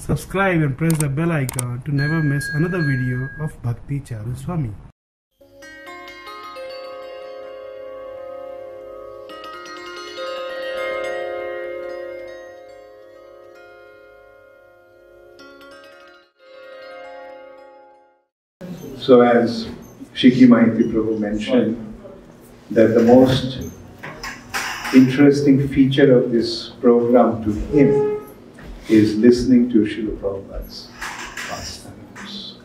Subscribe and press the bell icon to never miss another video of Bhakti Charu Swami. So as Shiki Mahiti Prabhu mentioned, that the most interesting feature of this program to him is listening to Srila Prabhupada's pastimes.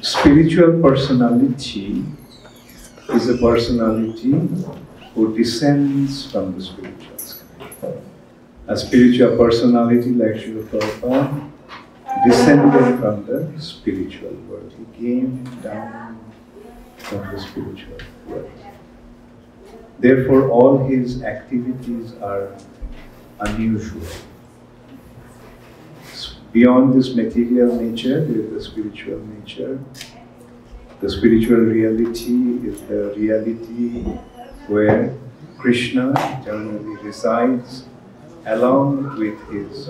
Spiritual personality is a personality who descends from the spiritual sky. A spiritual personality like Srila Prabhupada descended from the spiritual world. He came down from the spiritual world. Therefore, all his activities are unusual. Beyond this material nature, there is the spiritual nature. The spiritual reality is the reality where Krishna eternally resides along with his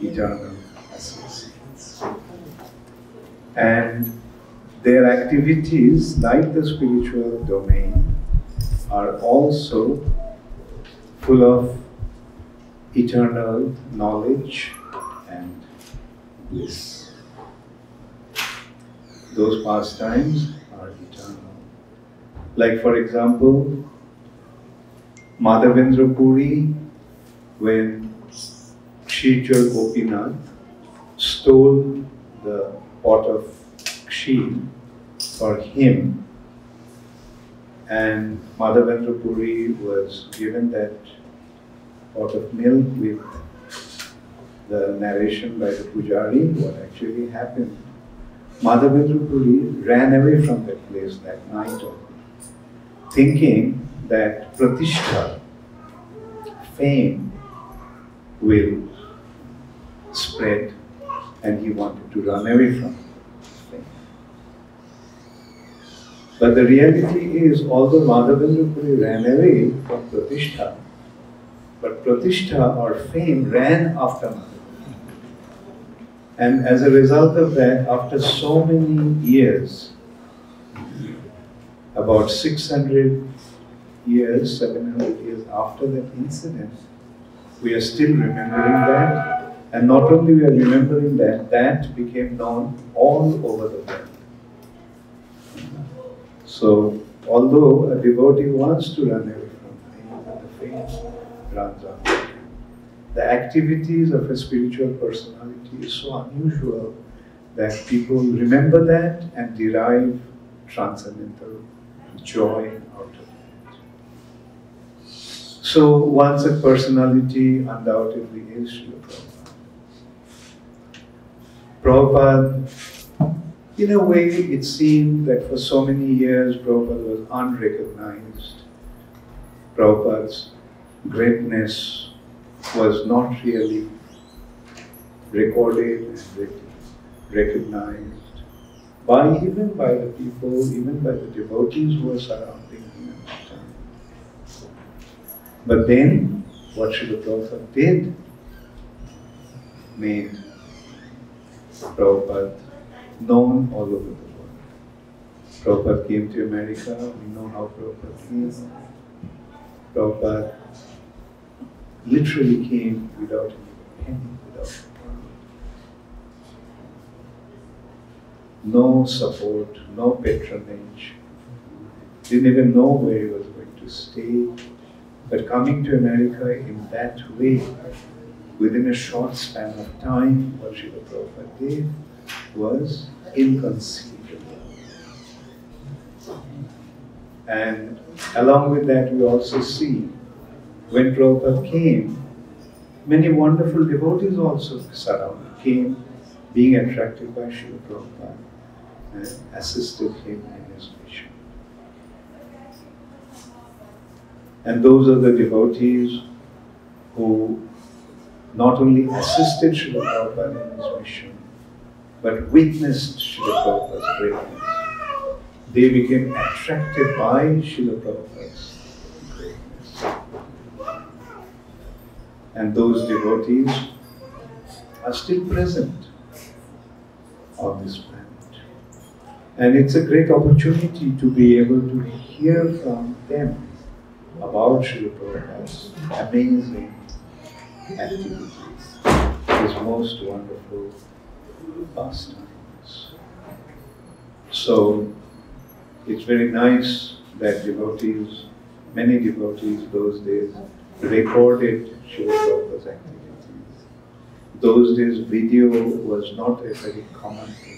eternal associates. And their activities, like the spiritual domain, are also full of eternal knowledge and bliss. Those pastimes are eternal. Like, for example, Madhavendra Puri, when Kshirchar Gopinath stole the pot of kshir for him, and Madhavendra Puri was given that pot of milk with the narration by the Pujari, what actually happened. Madhavendra Puri ran away from that place that night, thinking that pratishtha, fame, will spread, and he wanted to run away from fame. But the reality is, although Madhavendra Puri ran away from pratishtha, but pratishtha or fame ran after Madhavendra. And as a result of that, after so many years, about 600 years, 700 years after that incident, we are still remembering that. And not only we are remembering that, that became known all over the world. So, although a devotee wants to run away from fame, but the fame runs after him. The activities of a spiritual personality is so unusual that people remember that and derive transcendental joy out of it. So, one such personality undoubtedly is Srila Prabhupada. Prabhupada, in a way, it seemed that for so many years Prabhupada was unrecognized. Prabhupada's greatness was not really recorded and recognized even by the people, even by the devotees who were surrounding him at that time. But then, what Srila Prabhupada did made Prabhupada known all over the world. Prabhupada came to America, we know how Prabhupada came. Prabhupada literally came without any penny, without no support, no patronage. Didn't even know where he was going to stay. But coming to America in that way, within a short span of time, what Srila Prabhupada did was inconceivable. And along with that, we also see when Prabhupada came, many wonderful devotees also came, being attracted by Srila Prabhupada and assisted him in his mission. And those are the devotees who not only assisted Srila Prabhupada in his mission, but witnessed Srila Prabhupada's greatness. They became attracted by Srila Prabhupada's greatness. And those devotees are still present on this planet. And it's a great opportunity to be able to hear from them about Srila Prabhupada's amazing activities, his most wonderful pastimes. So it's very nice that devotees, many devotees those days recorded Srila Prabhupada's activities. Those days video was not a very common thing.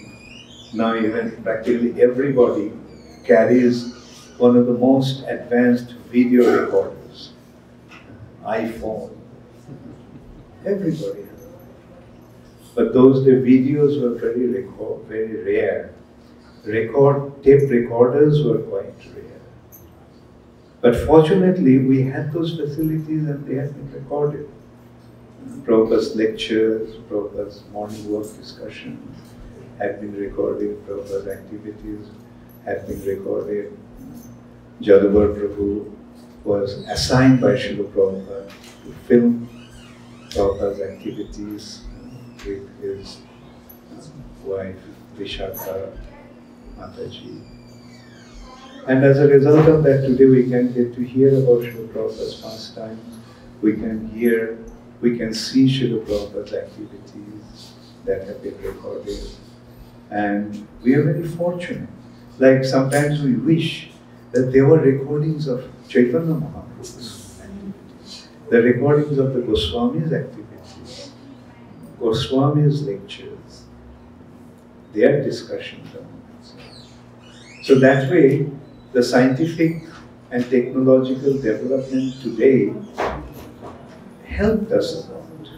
Now even practically everybody carries one of the most advanced video recorders, iPhone. Everybody has one. But those days videos were very rare. Tape recorders were quite rare. But fortunately we had those facilities and they had been recorded. Prabhupada's lectures, Prabhupada's morning work discussions had been recorded, Prabhupada's activities had been recorded. Jaduvar Prabhu was assigned by Srila Prabhupada to film Prabhupada's activities with his wife Vishakha Mataji. And as a result of that, today we can get to hear about Srila Prabhupada's pastimes. We can see Srila Prabhupada's activities that have been recorded. And we are very fortunate. Like sometimes we wish that there were recordings of Chaitanya Mahaprabhu's activities, the recordings of the Goswami's activities, Goswami's lectures, their discussions among themselves. So that way, the scientific and technological development today helped us a lot.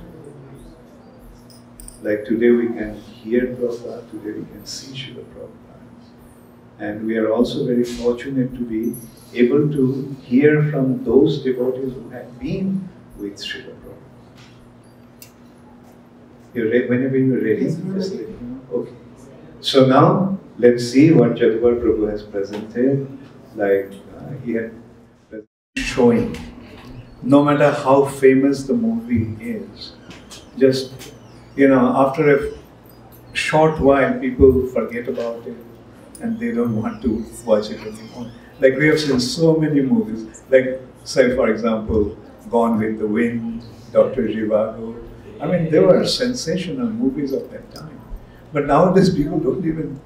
Like today we can hear Prabhupada, today we can see Srila Prabhupada. And we are also very fortunate to be able to hear from those devotees who have been with Srila Prabhupada. Whenever you're ready, just let me know. Okay. So now, let's see what Jaduvar Prabhu has presented. Like he had showing, no matter how famous the movie is, just, after a short while, people forget about it and they don't want to watch it anymore. Like we have seen so many movies, like say for example, Gone with the Wind, Dr. Zhivago. I mean, they were sensational movies of that time. But nowadays people don't even,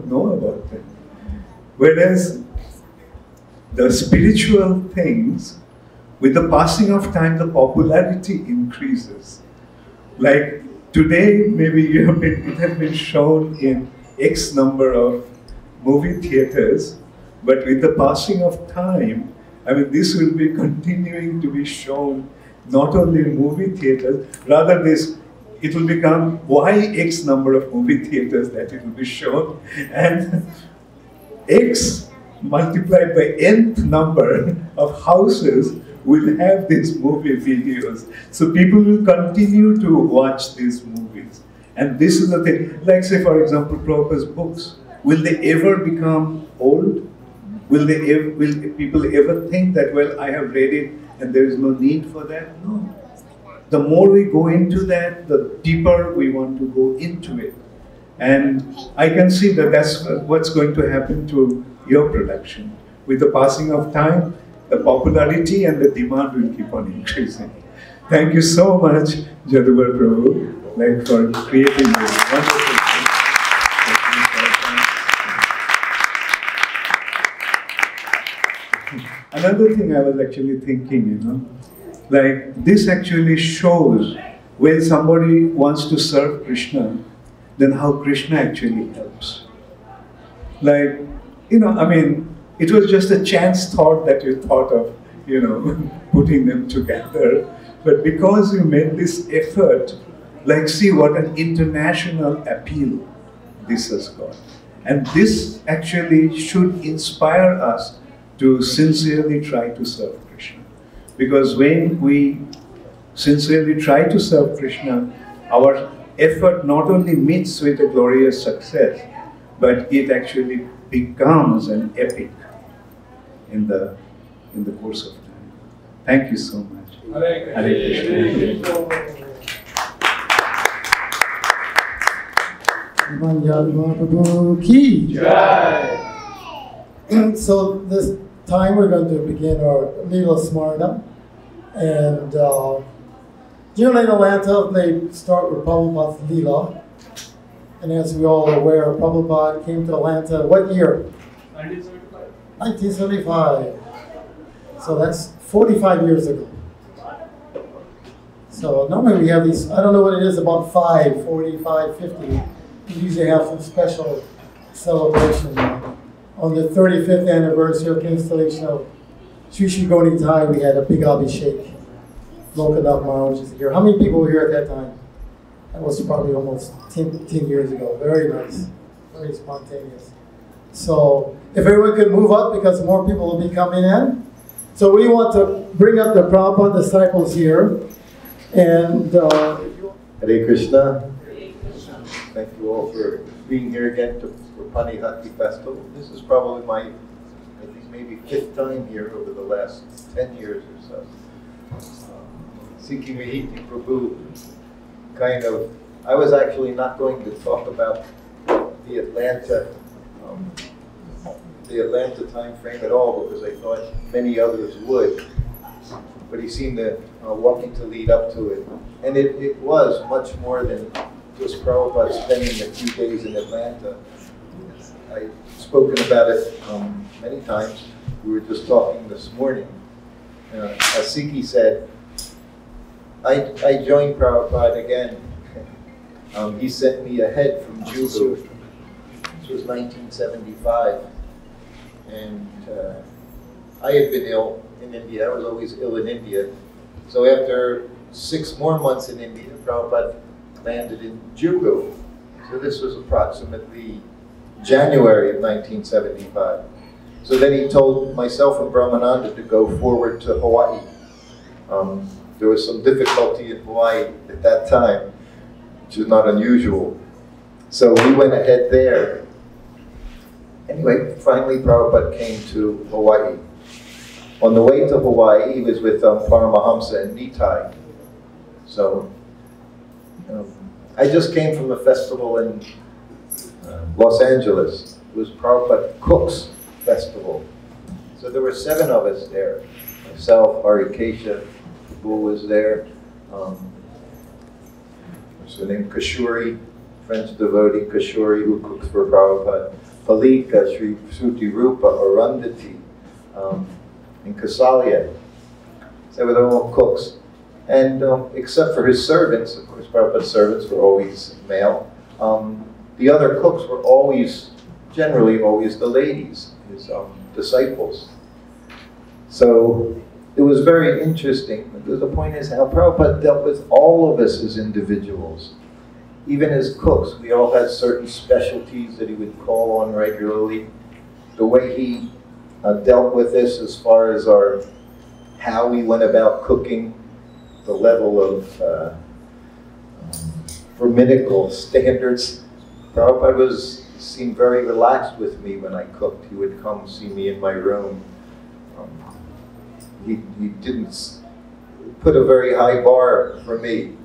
know about them. Whereas the spiritual things, with the passing of time, the popularity increases. Like today, maybe it has been shown in X number of movie theaters, but with the passing of time, this will be continuing to be shown not only in movie theaters, rather it will become Y X number of movie theaters that it will be shown, and X multiplied by nth number of houses will have these movie videos. So people will continue to watch these movies. And this is the thing, like say for example, Prabhupada's books, will they ever become old? Will people ever think that, well, I have read it and there is no need for that? No. The more we go into that, the deeper we want to go into it. And I can see that that's what's going to happen to your production. With the passing of time, the popularity and the demand will keep on increasing. Thank you so much, Jaduvar Prabhu, for creating this wonderful thing. Another thing I was actually thinking, this actually shows when somebody wants to serve Krishna, then how Krishna actually helps. It was just a chance thought that you thought of, putting them together. But because you made this effort, see what an international appeal this has got. And this actually should inspire us to sincerely try to serve Krishna. Because when we sincerely try to serve Krishna, our effort not only meets with a glorious success, but it actually becomes an epic in the course of time. Thank you so much. Hare Krishna. So this time we're going to begin our Leela Smarna. And generally in Atlanta, they start with Prabhupada's Leela. And as we all are aware, Prabhupada came to Atlanta what year? 1975. 1975. So that's 45 years ago. So normally we have these, I don't know what it is, about 45, 50. We usually have some special celebration. On the 35th anniversary of the installation of Sri Sri Gaudiyai, we had a big Abhishek. Lokanath Maharaj is here. How many people were here at that time? That was probably almost 10 years ago. Very nice, very spontaneous. So if everyone could move up because more people will be coming in. So we want to bring up the Prabhupada disciples here. And Hare Krishna. Thank you all for being here again for Panihati Festival. This is probably my, I think maybe 5th time here over the last 10 years or so. Sikhi Mahiti Prabhu kind of, I was actually not going to talk about the Atlanta time frame at all because I thought many others would. But he seemed to wanting to lead up to it. And it was much more than just Prabhupada spending a few days in Atlanta. I've spoken about it many times. We were just talking this morning. As Sikhi said, I joined Prabhupada again. He sent me ahead from Juhu. This was 1975. And I had been ill in India. I was always ill in India. So after 6 more months in India, Prabhupada landed in Juhu. So this was approximately January of 1975. So then he told myself and Brahmananda to go forward to Hawaii. There was some difficulty in Hawaii at that time, which is not unusual. So we went ahead there. Anyway, finally Prabhupada came to Hawaii. On the way to Hawaii, he was with Paramahamsa and Nitai. So I just came from a festival in Los Angeles. It was Prabhupada Cook's festival. So there were 7 of us there. Myself, Harikesha, who was there. What's her name? Kashuri, French devotee Kashuri, who cooks for Prabhupada. Palika, Sri Suti Rupa, Arundhati, and Kasalia. They were all cooks. And except for his servants, of course, Prabhupada's servants were always male. The other cooks were always, generally always the ladies, his disciples. So it was very interesting because the point is how Prabhupada dealt with all of us as individuals. Even as cooks, we all had certain specialties that he would call on regularly. The way he dealt with this as far as how we went about cooking, the level of Brahminical standards. Prabhupada seemed very relaxed with me when I cooked. He would come see me in my room. He didn't put a very high bar for me.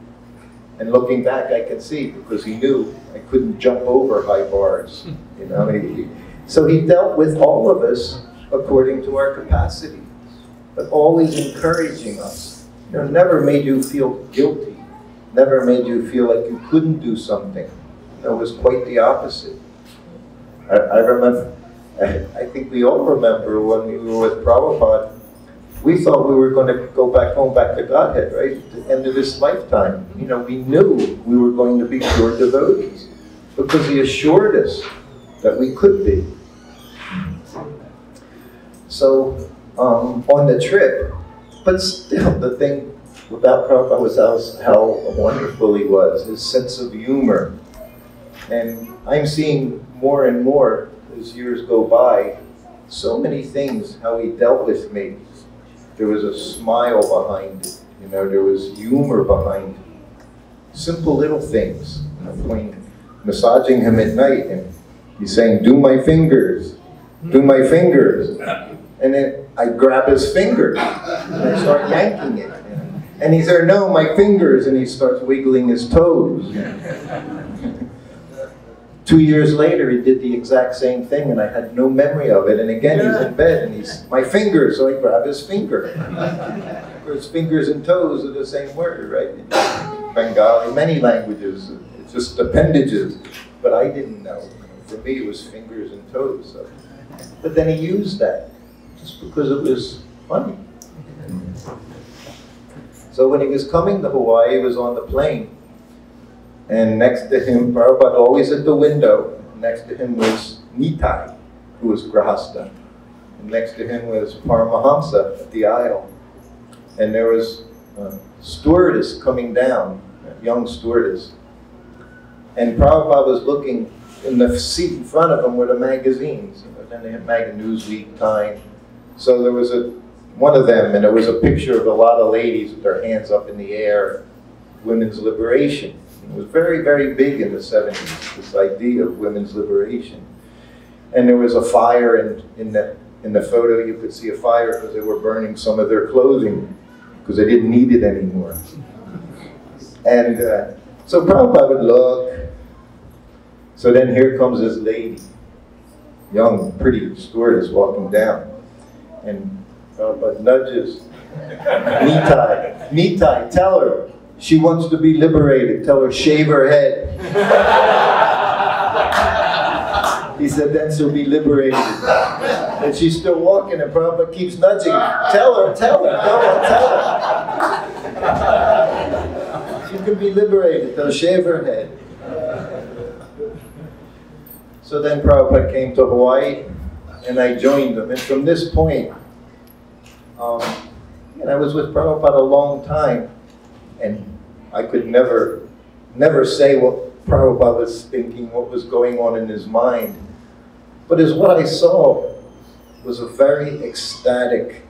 And looking back, I can see because he knew I couldn't jump over high bars. You know, so he dealt with all of us according to our capacity, but always encouraging us. You know, never made you feel guilty. Never made you feel like you couldn't do something. You know, it was quite the opposite. I remember, I think we all remember when we were with Prabhupada, we thought we were going to go back home, back to Godhead, right? At the end of this lifetime. You know, we knew we were going to be pure devotees because he assured us that we could be. So, on the trip, but still the thing about Prabhupada was how wonderful he was, his sense of humor. And I'm seeing more and more as years go by, so many things, how he dealt with me. There was a smile behind it, you know, there was humor behind it. Simple little things. Massaging him at night and he's saying, do my fingers, do my fingers. And then I grab his finger and I start yanking it. And he said, no, my fingers, and he starts wiggling his toes. 2 years later, he did the exact same thing, and I had no memory of it. And again, he's in bed, and he's, my finger, so I grab his finger. Of course, fingers and toes are the same word, right? In Bengali, many languages, it's just appendages. But I didn't know. For me, it was fingers and toes. So. But then he used that, just because it was funny. So when he was coming to Hawaii, he was on the plane. And next to him, Prabhupada always at the window, next to him was Nitai, who was Grahasta. And next to him was Paramahamsa at the aisle. And there was a stewardess coming down, a young stewardess. And Prabhupada was looking in the seat in front of him were the magazines. You know, then they had Newsweek, Time. So there was one of them, and it was a picture of a lot of ladies with their hands up in the air, women's liberation. It was very, very big in the 70s, this idea of women's liberation. And there was a fire in the photo. You could see a fire because they were burning some of their clothing because they didn't need it anymore. And so Prabhupada would look. So then here comes this lady, young, pretty stewardess walking down. And Prabhupada nudges Nitai, tell her she wants to be liberated. Tell her, shave her head. He said, then she'll be liberated. And she's still walking, and Prabhupada keeps nudging. Tell her, go on, tell her. She can be liberated. They'll shave her head. So then Prabhupada came to Hawaii, and I joined him. And from this point, and I was with Prabhupada a long time, and I could never say what Prabhupada was thinking, what was going on in his mind. But as what I saw was a very ecstatic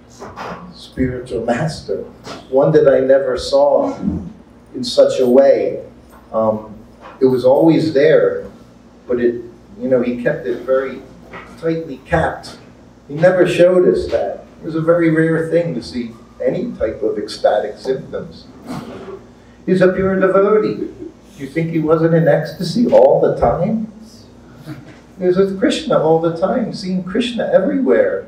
spiritual master, one that I never saw in such a way. It was always there, but he kept it very tightly capped. He never showed us that. It was a very rare thing to see any type of ecstatic symptoms. He's a pure devotee. You think he wasn't in ecstasy all the time? He was with Krishna all the time, seeing Krishna everywhere.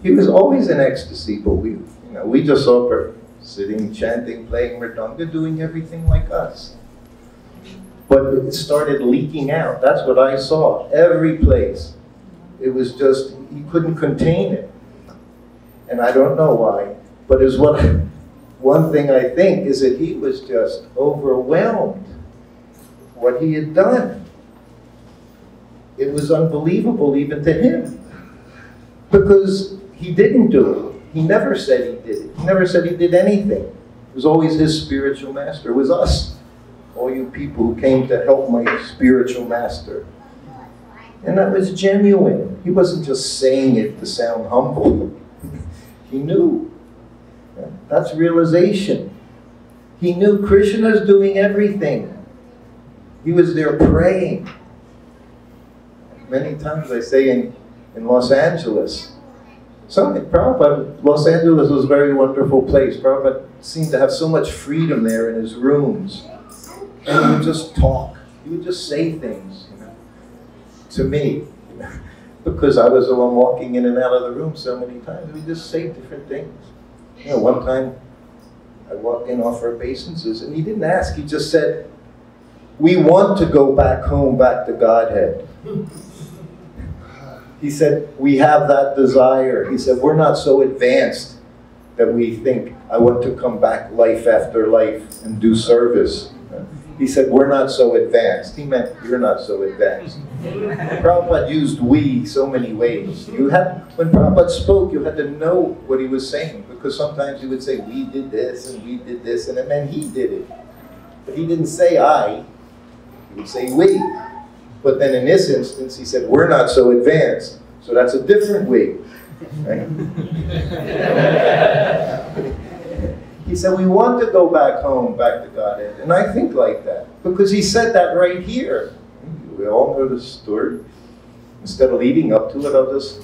He was always in ecstasy, but we just saw her sitting, chanting, playing mridanga, doing everything like us. But it started leaking out. That's what I saw. Every place. It was just, he couldn't contain it. And I don't know why. But one thing I think is that he was just overwhelmed what he had done. It was unbelievable even to him. Because he didn't do it. He never said he did it. He never said he did anything. It was always his spiritual master. It was us. All you people who came to help my spiritual master. And that was genuine. He wasn't just saying it to sound humble. He knew. That's realization. He knew Krishna's doing everything. He was there praying. Many times I say in Los Angeles, Prabhupada, Los Angeles was a very wonderful place. Prabhupada seemed to have so much freedom there in his rooms. And he would just talk. He would just say things, to me. Because I was the one walking in and out of the room so many times. We just say different things. One time I walked in, offer obeisances, and he didn't ask. He just said, we want to go back home, back to Godhead. He said, we have that desire. He said, we're not so advanced that we think, I want to come back life after life and do service. He said, we're not so advanced. He meant, you're not so advanced. Prabhupada used we so many ways. When Prabhupada spoke, you had to know what he was saying, because sometimes he would say, we did this, and we did this, and it meant he did it. But he didn't say I, he would say we. But then in this instance, he said, we're not so advanced. So that's a different we. Right? He said, we want to go back home, back to Godhead. And I think like that, because he said that right here. We all know the story. Instead of leading up to it,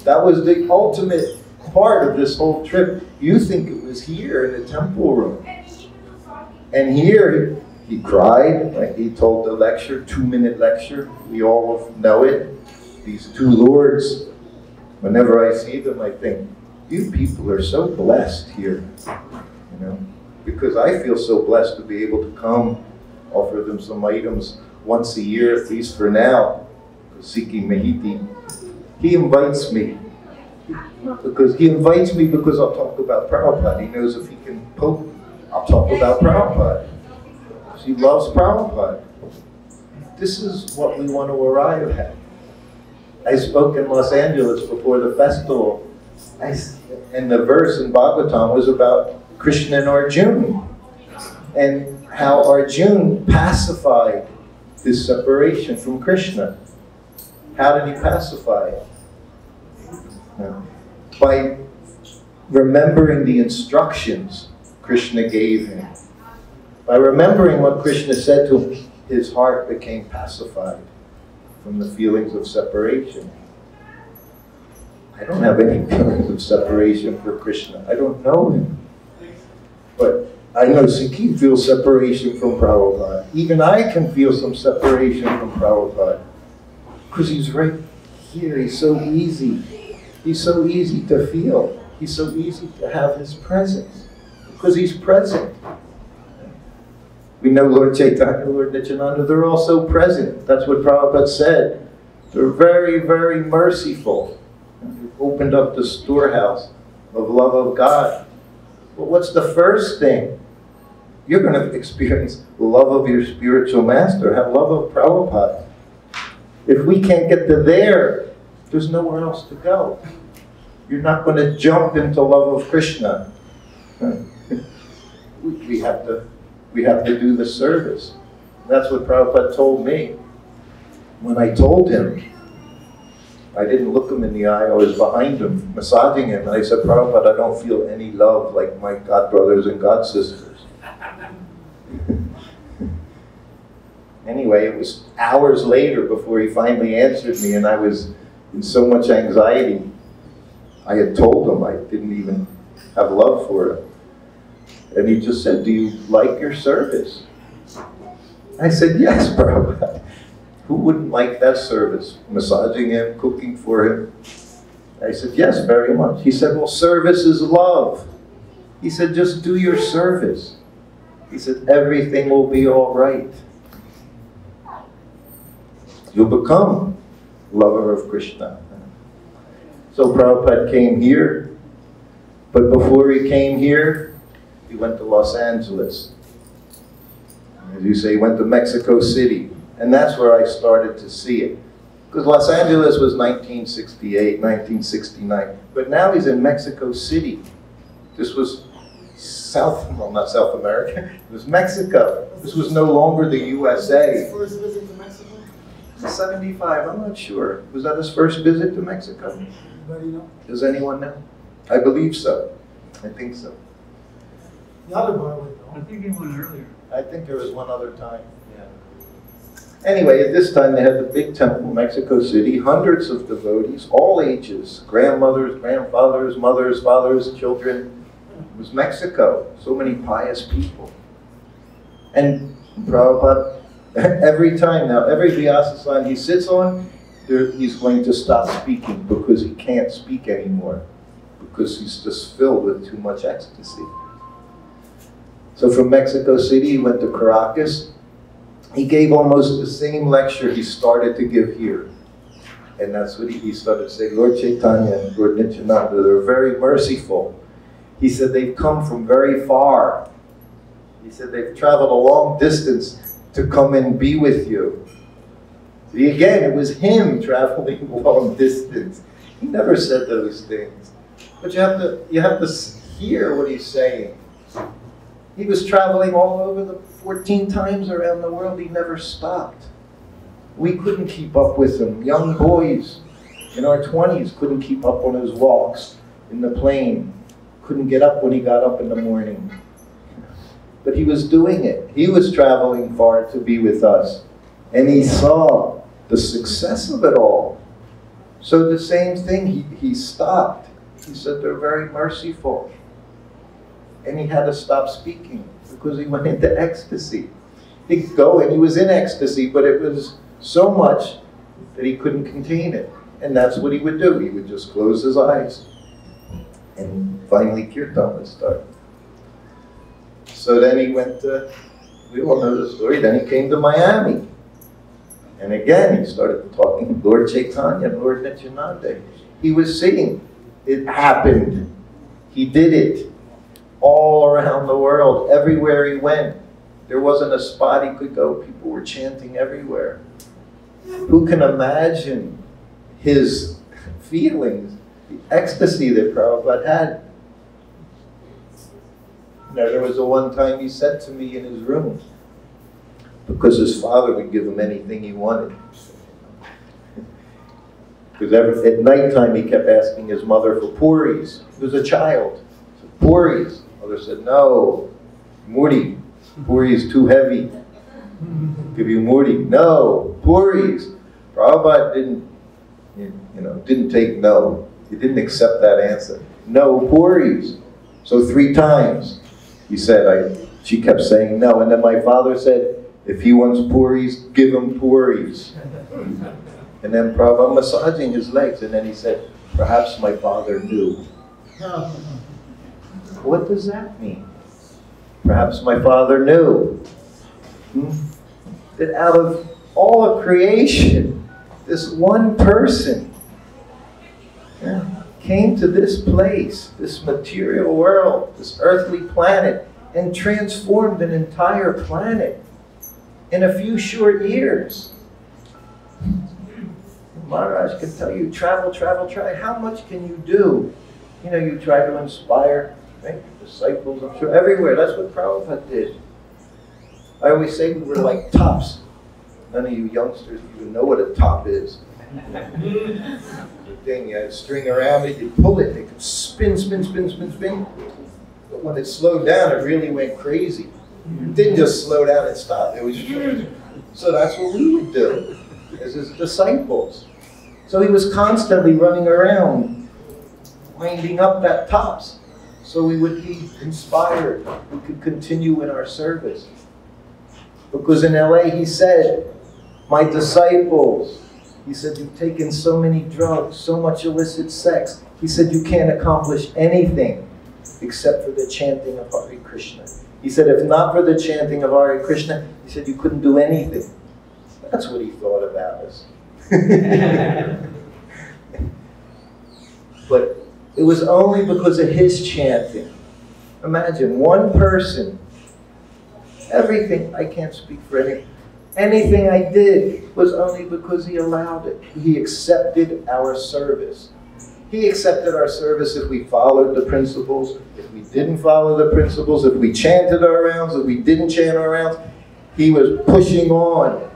that was the ultimate part of this whole trip. You think it was here in the temple room. And here, he cried, like he told the lecture, 2-minute lecture. We all know it. These two lords, whenever I see them, I think, you people are so blessed here, you know, because I feel so blessed to be able to come, offer them some items once a year, at least for now, seeking Mahiti. He invites me, because I'll talk about Prabhupada. He knows if he can poke, I'll talk about Prabhupada. He loves Prabhupada. This is what we want to arrive at. I spoke in Los Angeles before the festival, and the verse in Bhagavatam was about Krishna and Arjuna, and how Arjuna pacified his separation from Krishna. How did he pacify it? By remembering the instructions Krishna gave him. By remembering what Krishna said to him, his heart became pacified from the feelings of separation. I don't have any feelings of separation for Krishna. I don't know him. But I know Sikhi feels separation from Prabhupada. Even I can feel some separation from Prabhupada. Because he's right here. He's so easy. He's so easy to feel. He's so easy to have his presence. Because he's present. We know Lord Chaitanya, Lord Nityananda, they're all so present. That's what Prabhupada said. They're very, very merciful. They've opened up the storehouse of love of God. But what's the first thing? You're going to experience the love of your spiritual master, have love of Prabhupada. If we can't get to there, there's nowhere else to go. You're not going to jump into love of Krishna. We have to do the service. That's what Prabhupada told me. When I told him, I didn't look him in the eye, I was behind him, massaging him, and I said, Prabhupada, I don't feel any love like my godbrothers and godsisters. Anyway, it was hours later before he finally answered me, and I was in so much anxiety. I had told him I didn't even have love for him. And he just said, do you like your service? I said, yes, Prabhupada. Who wouldn't like that service? Massaging him, cooking for him. I said, yes, very much. He said, well, service is love. He said, just do your service. He said, everything will be all right. You'll become lover of Krishna. So Prabhupada came here, but before he came here, he went to Los Angeles. As you say, he went to Mexico City. And that's where I started to see it. Because Los Angeles was 1968, 1969. But now he's in Mexico City. This was not South America. It was Mexico. This was no longer the USA. His first visit to Mexico? 75, I'm not sure. Was that his first visit to Mexico? Anybody know? Does anyone know? I believe so. I think so. The other boy would know. I think he went earlier. I think there was one other time. Yeah. Anyway, at this time they had the big temple in Mexico City, hundreds of devotees, all ages, grandmothers, grandfathers, mothers, fathers, children. It was Mexico. So many pious people. And Prabhupada, every time now, every Vyasa he sits on, he's going to stop speaking because he can't speak anymore. Because he's just filled with too much ecstasy. So from Mexico City, he went to Caracas. He gave almost the same lecture he started to give here. And that's what he started to say, Lord Chaitanya and Lord Nityananda, they're very merciful. He said they've come from very far. He said they've traveled a long distance to come and be with you. See, again, it was him traveling a long distance. He never said those things. But you have to hear what he's saying. He was traveling all over the 14 times around the world. He never stopped. We couldn't keep up with him. Young boys in our 20s couldn't keep up on his walks in the plane. Couldn't get up when he got up in the morning. But he was doing it. He was traveling far to be with us. And he saw the success of it all. So the same thing, he stopped. He said, they're very merciful. And he had to stop speaking because he went into ecstasy. He'd go and he was in ecstasy, but it was so much that he couldn't contain it. And that's what he would do. He would just close his eyes. And finally Kirtan would start. So then he went to, we all know the story, then he came to Miami. And again he started talking, Lord Chaitanya, Lord Nityananda. He was seeing it happened. He did it all around the world, everywhere he went. There wasn't a spot he could go. People were chanting everywhere. Who can imagine his feelings, the ecstasy that Prabhupada had? You know, there was the one time he said to me in his room, because his father would give him anything he wanted. Because at nighttime he kept asking his mother for puris. He was a child. So, puris. Mother said, no, muri. Puri is too heavy. Give you muri. No, puris. Prabhupada didn't take no. He didn't accept that answer. No, puris. So 3 times he said, she kept saying no. And then my father said, if he wants puris, give him puris. And then Prabhupada massaging his legs. And then he said, perhaps my father knew. What does that mean? Perhaps my father knew that out of all of creation, this one person came to this place, this material world, this earthly planet, and transformed an entire planet in a few short years. Maharaj can tell you, travel, travel, try. How much can you do? You know, you try to inspire, right? Disciples, I'm sure, everywhere. That's what Prabhupada did. I always say we were like tops. None of you youngsters even know what a top is. The thing, you had a string around it, you pull it, it could spin, spin, spin, spin, spin. But when it slowed down, it really went crazy. It didn't just slow down and stop. It was just, so that's what we would do as his disciples. So he was constantly running around, winding up that tops, so we would be inspired. We could continue in our service. Because in LA, he said, my disciples, he said, you've taken so many drugs, so much illicit sex. He said, you can't accomplish anything except for the chanting of Hare Krishna. He said, if not for the chanting of Hare Krishna, he said, you couldn't do anything. That's what he thought about us. But it was only because of his chanting. Imagine, one person, everything, I can't speak for anything I did was only because he allowed it. He accepted our service. He accepted our service if we followed the principles, if we didn't follow the principles, if we chanted our rounds, if we didn't chant our rounds. He was pushing on.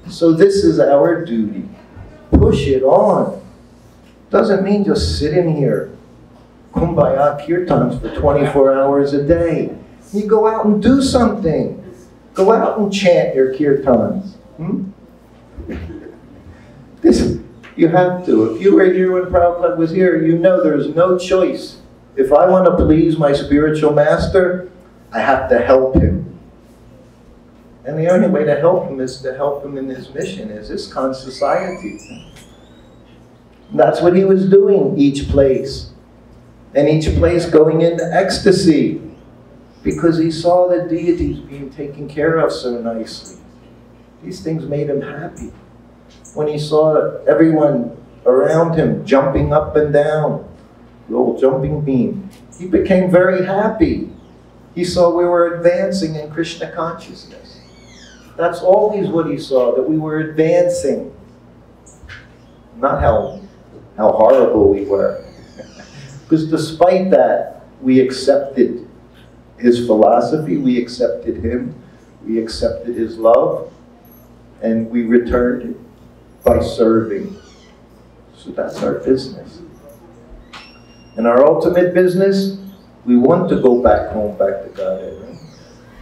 So this is our duty. Push it on. Doesn't mean just sit in here. Kumbaya kirtans for 24 hours a day. You go out and do something. Go out and chant your kirtans. You have to. If you were here when Prabhupada was here, you know there's no choice. If I want to please my spiritual master, I have to help him. And the only way to help him is to help him in his mission, is ISKCON society. That's what he was doing each place. And each place going into ecstasy. Because he saw the deities being taken care of so nicely. These things made him happy. When he saw everyone around him jumping up and down, the old jumping beam, he became very happy. He saw we were advancing in Krishna consciousness. That's always what he saw, that we were advancing. Not how horrible we were. Because despite that, we accepted his philosophy, we accepted him, we accepted his love, and we returned it by serving. So that's our business. And our ultimate business, we want to go back home, back to Godhead. Right?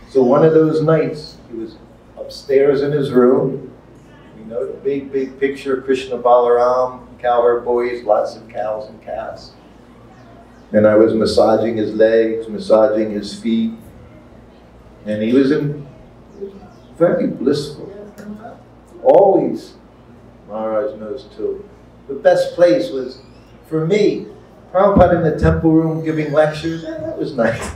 So one of those nights, he was upstairs in his room, you know, the big, big picture, Krishna Balaram, cowherd boys, lots of cows and calves. And I was massaging his legs, massaging his feet. And he was very blissful. Always, Maharaj knows too. The best place was, for me, Prabhupada in the temple room giving lectures, that was nice.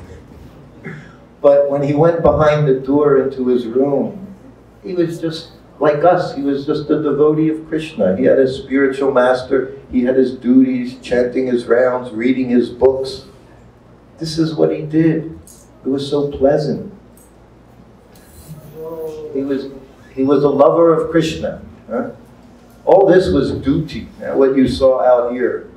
But when he went behind the door into his room, he was just like us. He was just a devotee of Krishna. He had his spiritual master. He had his duties, chanting his rounds, reading his books. This is what he did. It was so pleasant. He was a lover of Krishna. Huh? All this was duty. Now, what you saw out here.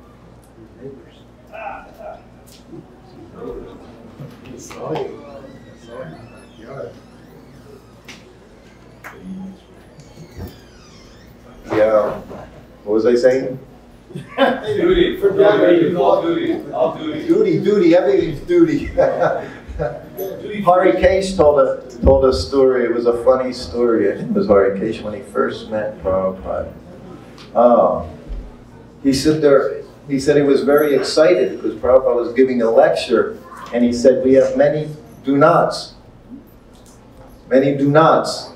Yeah. What was I saying? Duty. Duty. All duty. All duty. Duty. Everything's duty. Harikesh told a story. It was a funny story. I think it was Harikesh when he first met Prabhupada. He said he was very excited because Prabhupada was giving a lecture, and he said, we have many do-nots. Many do-nots.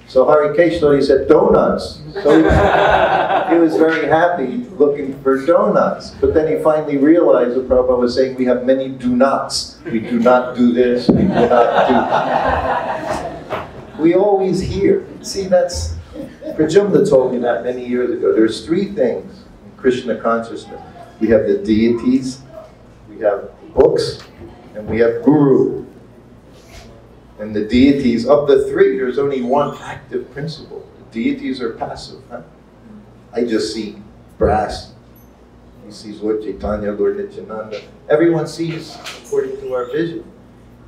So Harikesh thought he said donuts. So he was very happy looking for donuts. But then he finally realized that Prabhupada was saying we have many do-nots. We do not do this, we do not do. We always hear. See, that's, Prajumna told me that many years ago. There's three things in Krishna consciousness. We have the deities, we have books, and we have guru. And the deities, of the three, there's only one active principle. The deities are passive. Huh? I just see brass. He sees Lord Chaitanya, Lord Nityananda. Everyone sees according to our vision.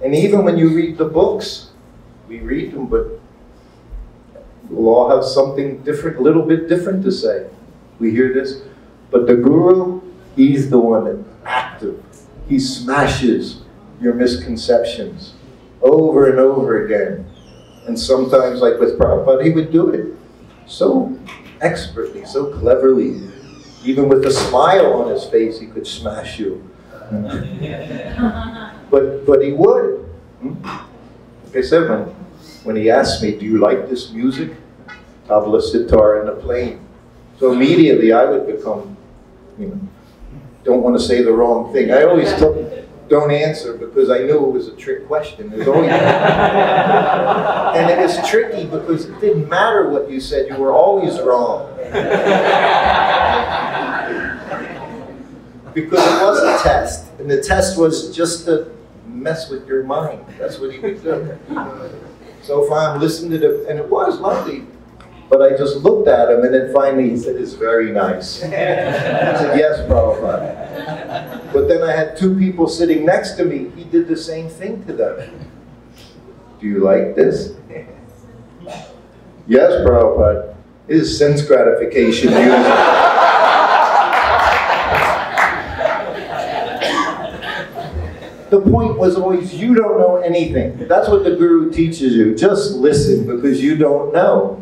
And even when you read the books, we read them, but we'll all have something different, a little bit different to say. We hear this. But the guru, he's the one that's active. He smashes your misconceptions over and over again. And sometimes, like with Prabhupada, he would do it so expertly, so cleverly. Even with a smile on his face, he could smash you. But he would. Like I said, when he asked me, do you like this music? Tabla sitar in the plane. So immediately I would become, don't want to say the wrong thing. I always don't answer because I knew it was a trick question. There's always, and it was tricky because it didn't matter what you said, you were always wrong. Because it was a test, and the test was just to mess with your mind. That's what he would do. So if I'm listening to and it was lovely, but I just looked at him, and then finally he said, it's very nice. I said, yes, Prabhupada. But then I had two people sitting next to me. He did the same thing to them. Do you like this? Yes, Prabhupada. It is sense gratification music. The point was always, you don't know anything. That's what the guru teaches you. Just listen because you don't know.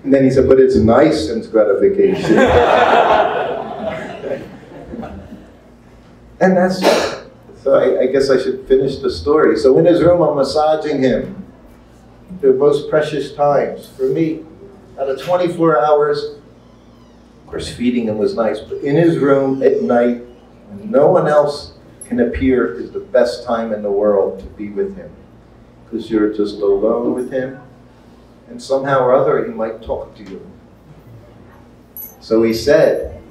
And then he said, but it's nice sense gratification. And that's, so I guess I should finish the story. So in his room, I'm massaging him. The most precious times for me. Out of 24 hours, of course feeding him was nice, but in his room at night, when no one else can appear, is the best time in the world to be with him. Because you're just alone with him, and somehow or other he might talk to you. So he said,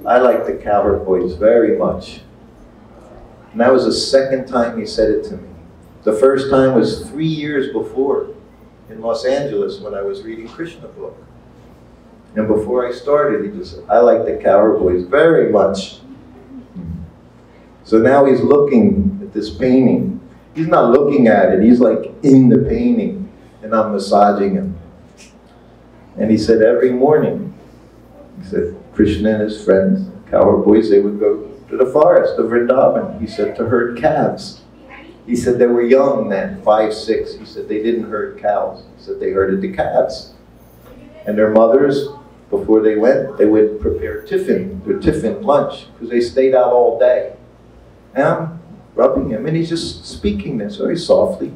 I like the cowherd voice very much. And that was the second time he said it to me. The first time was 3 years before in Los Angeles when I was reading Krishna book. And before I started, he just said, I like the cowherd voice very much. So now he's looking at this painting. He's not looking at it, he's like in the painting. And I'm massaging him. And he said every morning, he said, Krishna and his friends, cowherd boys, they would go to the forest of Vrindavan. He said to herd calves. He said they were young then, 5, 6. He said they didn't herd cows. He said they herded the calves. And their mothers before they went, they would prepare tiffin, their tiffin lunch, because they stayed out all day. And I'm rubbing him, and he's just speaking this very softly.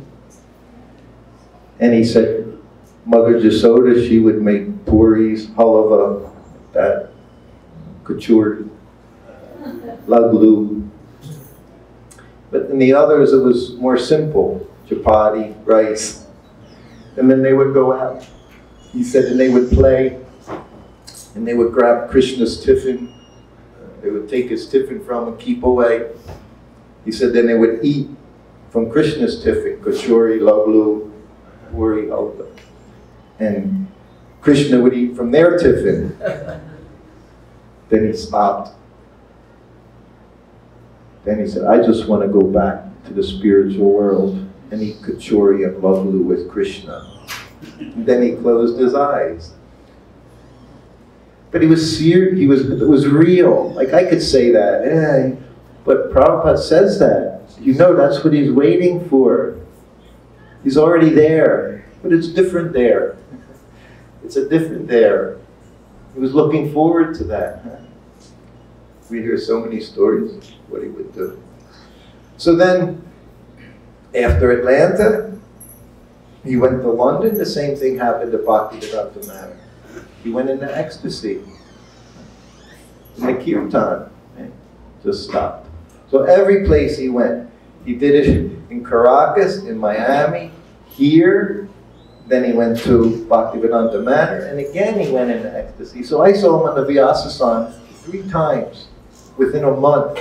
And he said, Mother Jasoda, she would make puris, halava, that, kachori, laglu. But in the others, it was more simple, chapati, rice. And then they would go out. He said, and they would play, and they would grab Krishna's tiffin. They would take his tiffin from and keep away. He said, then they would eat from Krishna's tiffin, kachori, laglu, puri, halva. And Krishna would eat from their tiffin. Then he stopped. Then he said, I just want to go back to the spiritual world and eat kachori and laglu with Krishna. And then he closed his eyes. But he was serious, it was real. Like I could say that, but Prabhupada says that. You know that's what he's waiting for. He's already there, but it's different there. It's a different there. He was looking forward to that. We hear so many stories of what he would do. So then, after Atlanta, he went to London. The same thing happened to Bhakti Ratha. He went into ecstasy. In the kirtan, just stopped. So every place he went, he did it in Caracas, in Miami, here. Then he went to Bhaktivedanta Manor, and again he went into ecstasy. So I saw him on the Vyasasan 3 times within a month.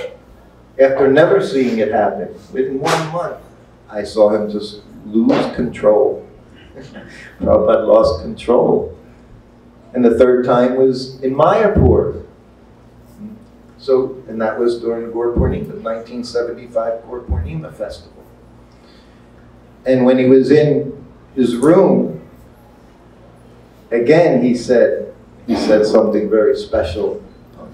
After never seeing it happen, within 1 month, I saw him just lose control. Prabhupada lost control. And the 3rd time was in Mayapur. So, and that was during the Gaur Purnima, the 1975 Gaur Purnima festival. And when he was in his room, again he said something very special.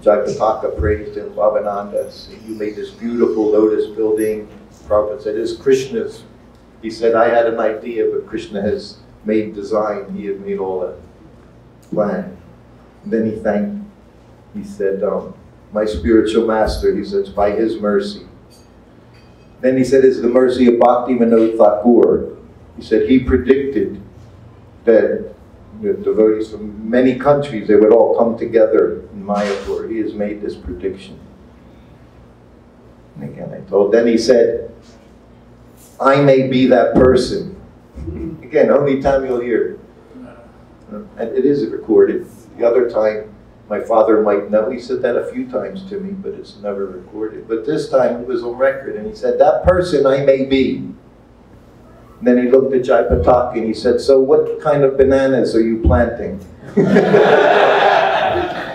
Jagapaka praised him, Bhavananda, you made this beautiful lotus building. Prabhupada said, it's Krishna's. He said, I had an idea, but Krishna has made design. He had made all the plan. And then he thanked, he said, my spiritual master, he said, it's by his mercy. Then he said, it's the mercy of Bhakti Vinod Thakur. He said, he predicted that devotees from many countries, they would all come together in Mayapur. He has made this prediction. And again, then he said, I may be that person. Again, only time you'll hear it. And it is recorded. The other time, my father might know. He said that a few times to me, but it's never recorded. But this time it was on record, and he said, that person I may be. And then he looked at Jai Pataki and he said, so what kind of bananas are you planting?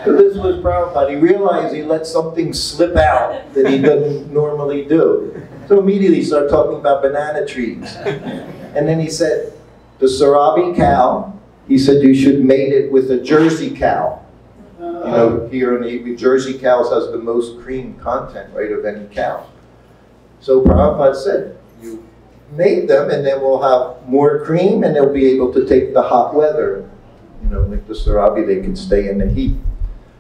So this was Prabhupada. He realized he let something slip out that he doesn't normally do. So immediately he started talking about banana trees. And then he said, the Sarabi cow, he said you should mate it with a Jersey cow. You know, here in the Jersey cows has the most cream content, right, of any cow. So Prabhupada said, you mate them and then we'll have more cream and they'll be able to take the hot weather. You know, like the Sarabi, they can stay in the heat.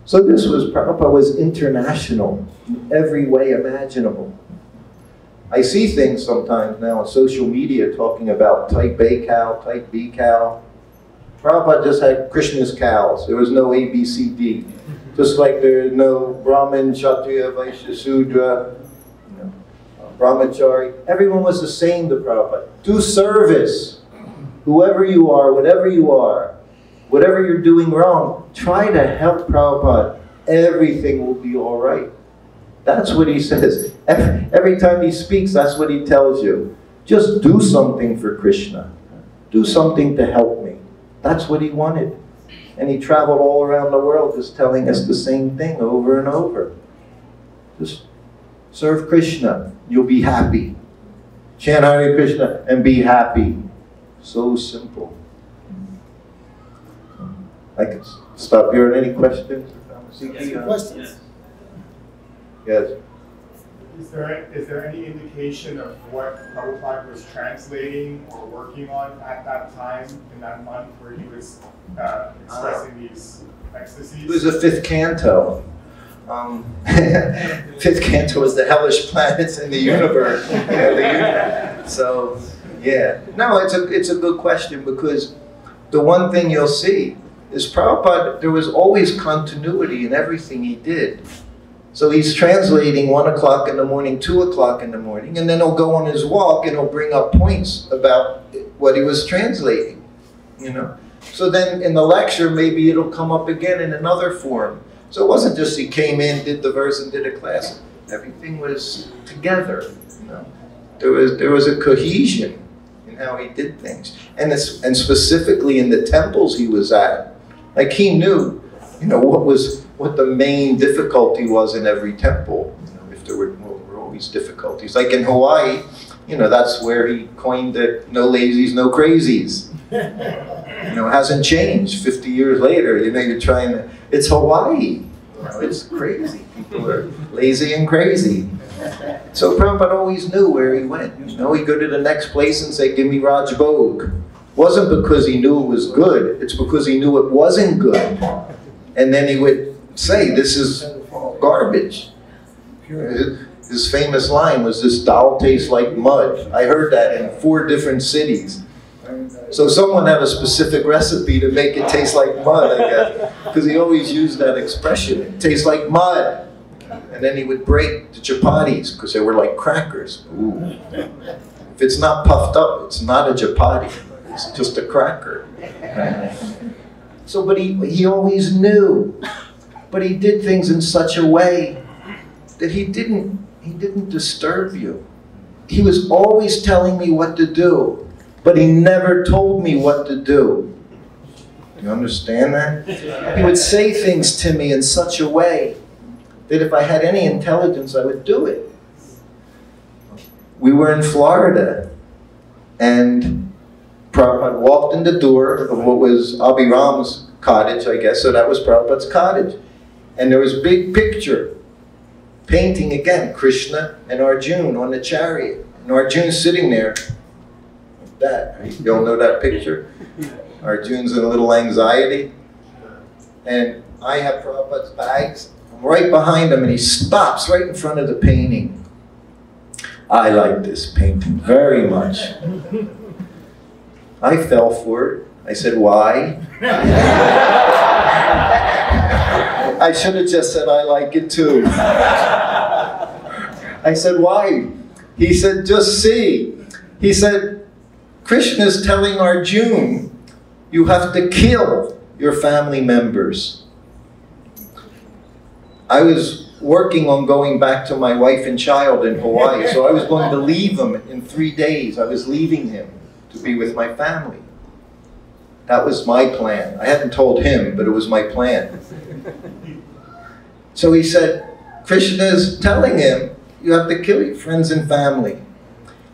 So this was, Prabhupada was international in every way imaginable. I see things sometimes now on social media talking about type A cow, type B cow. Prabhupada just had Krishna's cows. There was no A, B, C, D. Just like there's no Brahmin, Kshatriya, Vaishya, Sudra, you know, Brahmachari. Everyone was the same to Prabhupada. Do service. Whoever you are, whatever you're doing wrong, try to help Prabhupada. Everything will be all right. That's what he says. Every time he speaks, that's what he tells you. Just do something for Krishna. Do something to help me. That's what he wanted. And he traveled all around the world just telling us the same thing over and over. Just serve Krishna. You'll be happy. Chant Hare Krishna and be happy. So simple. I could stop here. Any questions? Questions? Yes. Is there any indication of what Prabhupada was translating or working on at that time in that month where he was expressing these ecstasies? It was the fifth canto. Fifth canto is the hellish planets in the universe. So, yeah. No, it's a good question, because the one thing you'll see is Prabhupada, there was always continuity in everything he did. So he's translating 1 o'clock in the morning, 2 o'clock in the morning, and then he'll go on his walk and he'll bring up points about what he was translating, you know. So then in the lecture, maybe it'll come up again in another form. So it wasn't just he came in, did the verse, and did a class. Everything was together, you know. There was a cohesion in how he did things. And specifically in the temples he was at. Like he knew, you know, what the main difficulty was in every temple. You know, if there were always difficulties. Like in Hawaii, you know, that's where he coined the no lazies, no crazies. You know, it hasn't changed 50 years later. You know, you're trying to, it's Hawaii. You know, it's crazy. People are lazy and crazy. So Prabhupada always knew where he went. You know, he'd go to the next place and say, give me Raj Bhog. Wasn't because he knew it was good, it's because he knew it wasn't good. And then he would say, this is garbage. His famous line was, this dal tastes like mud. I heard that in 4 different cities. So someone had a specific recipe to make it taste like mud, I guess. Because he always used that expression, it tastes like mud. And then he would break the chapatis, because they were like crackers. Ooh. If it's not puffed up, it's not a chapati. It's just a cracker. So, but he always knew. But he did things in such a way that he didn't disturb you. He was always telling me what to do, but he never told me what to do. Do you understand that? He would say things to me in such a way that if I had any intelligence, I would do it. We were in Florida, and Prabhupada walked in the door of what was Abhiram's cottage, I guess, so that was Prabhupada's cottage. And there was a big picture, painting again, Krishna and Arjuna on the chariot. And Arjuna's sitting there, like that, right? You all know that picture? Arjuna's in a little anxiety. And I have Prabhupada's bags. I'm right behind him, and he stops right in front of the painting. I like this painting very much. I fell for it. I said, why? I should have just said, I like it too. I said, why? He said, just see. He said, Krishna's telling Arjuna, you have to kill your family members. I was working on going back to my wife and child in Hawaii, so I was going to leave them in 3 days. I was leaving him to be with my family. That was my plan. I hadn't told him, but it was my plan. So he said, Krishna is telling him, you have to kill your friends and family.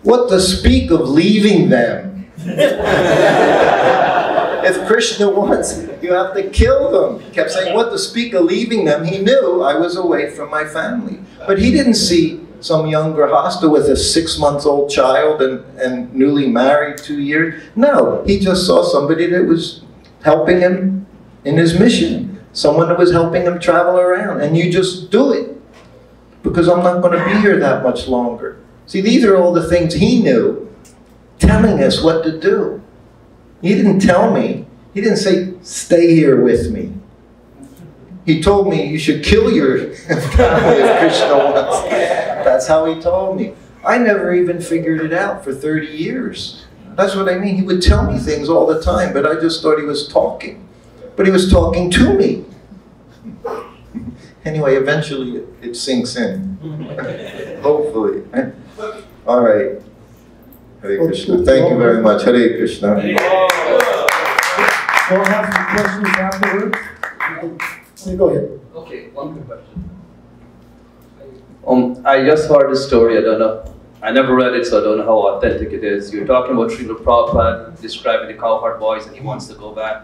What to speak of leaving them? If Krishna wants, you have to kill them. He kept saying, what to speak of leaving them? He knew I was away from my family. But he didn't see some young grahasta with a 6-month-old child and newly married 2 years. No, he just saw somebody that was helping him in his mission. Someone that was helping him travel around. And you just do it. Because I'm not going to be here that much longer. See, these are all the things he knew, telling us what to do. He didn't tell me. He didn't say, stay here with me. He told me, you should kill your family if Krishna wants. That's how he told me. I never even figured it out for 30 years. That's what I mean. He would tell me things all the time, but I just thought he was talking. But he was talking to me. Anyway, eventually it sinks in. Hopefully. All right. Hare Krishna. Thank you very much. Hare Krishna. We'll have some questions afterwards. Go ahead. Okay, one quick question. I just heard the story, I don't know. I never read it, so I don't know how authentic it is. You're talking about Srila Prabhupada describing the cowherd boys and he wants to go back.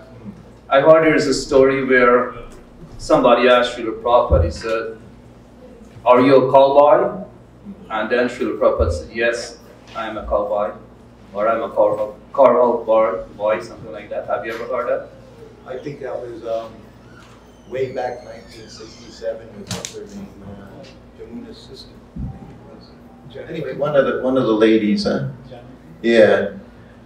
I heard there's a story where somebody asked Srila Prabhupada, he said, are you a cowboy? And then Srila Prabhupada said, yes, I am a cowboy, or I'm a cowhall boy, something like that. Have you ever heard that? I think that was way back 1967 with her name, Jamuna's sister. Anyway, one of the ladies, yeah,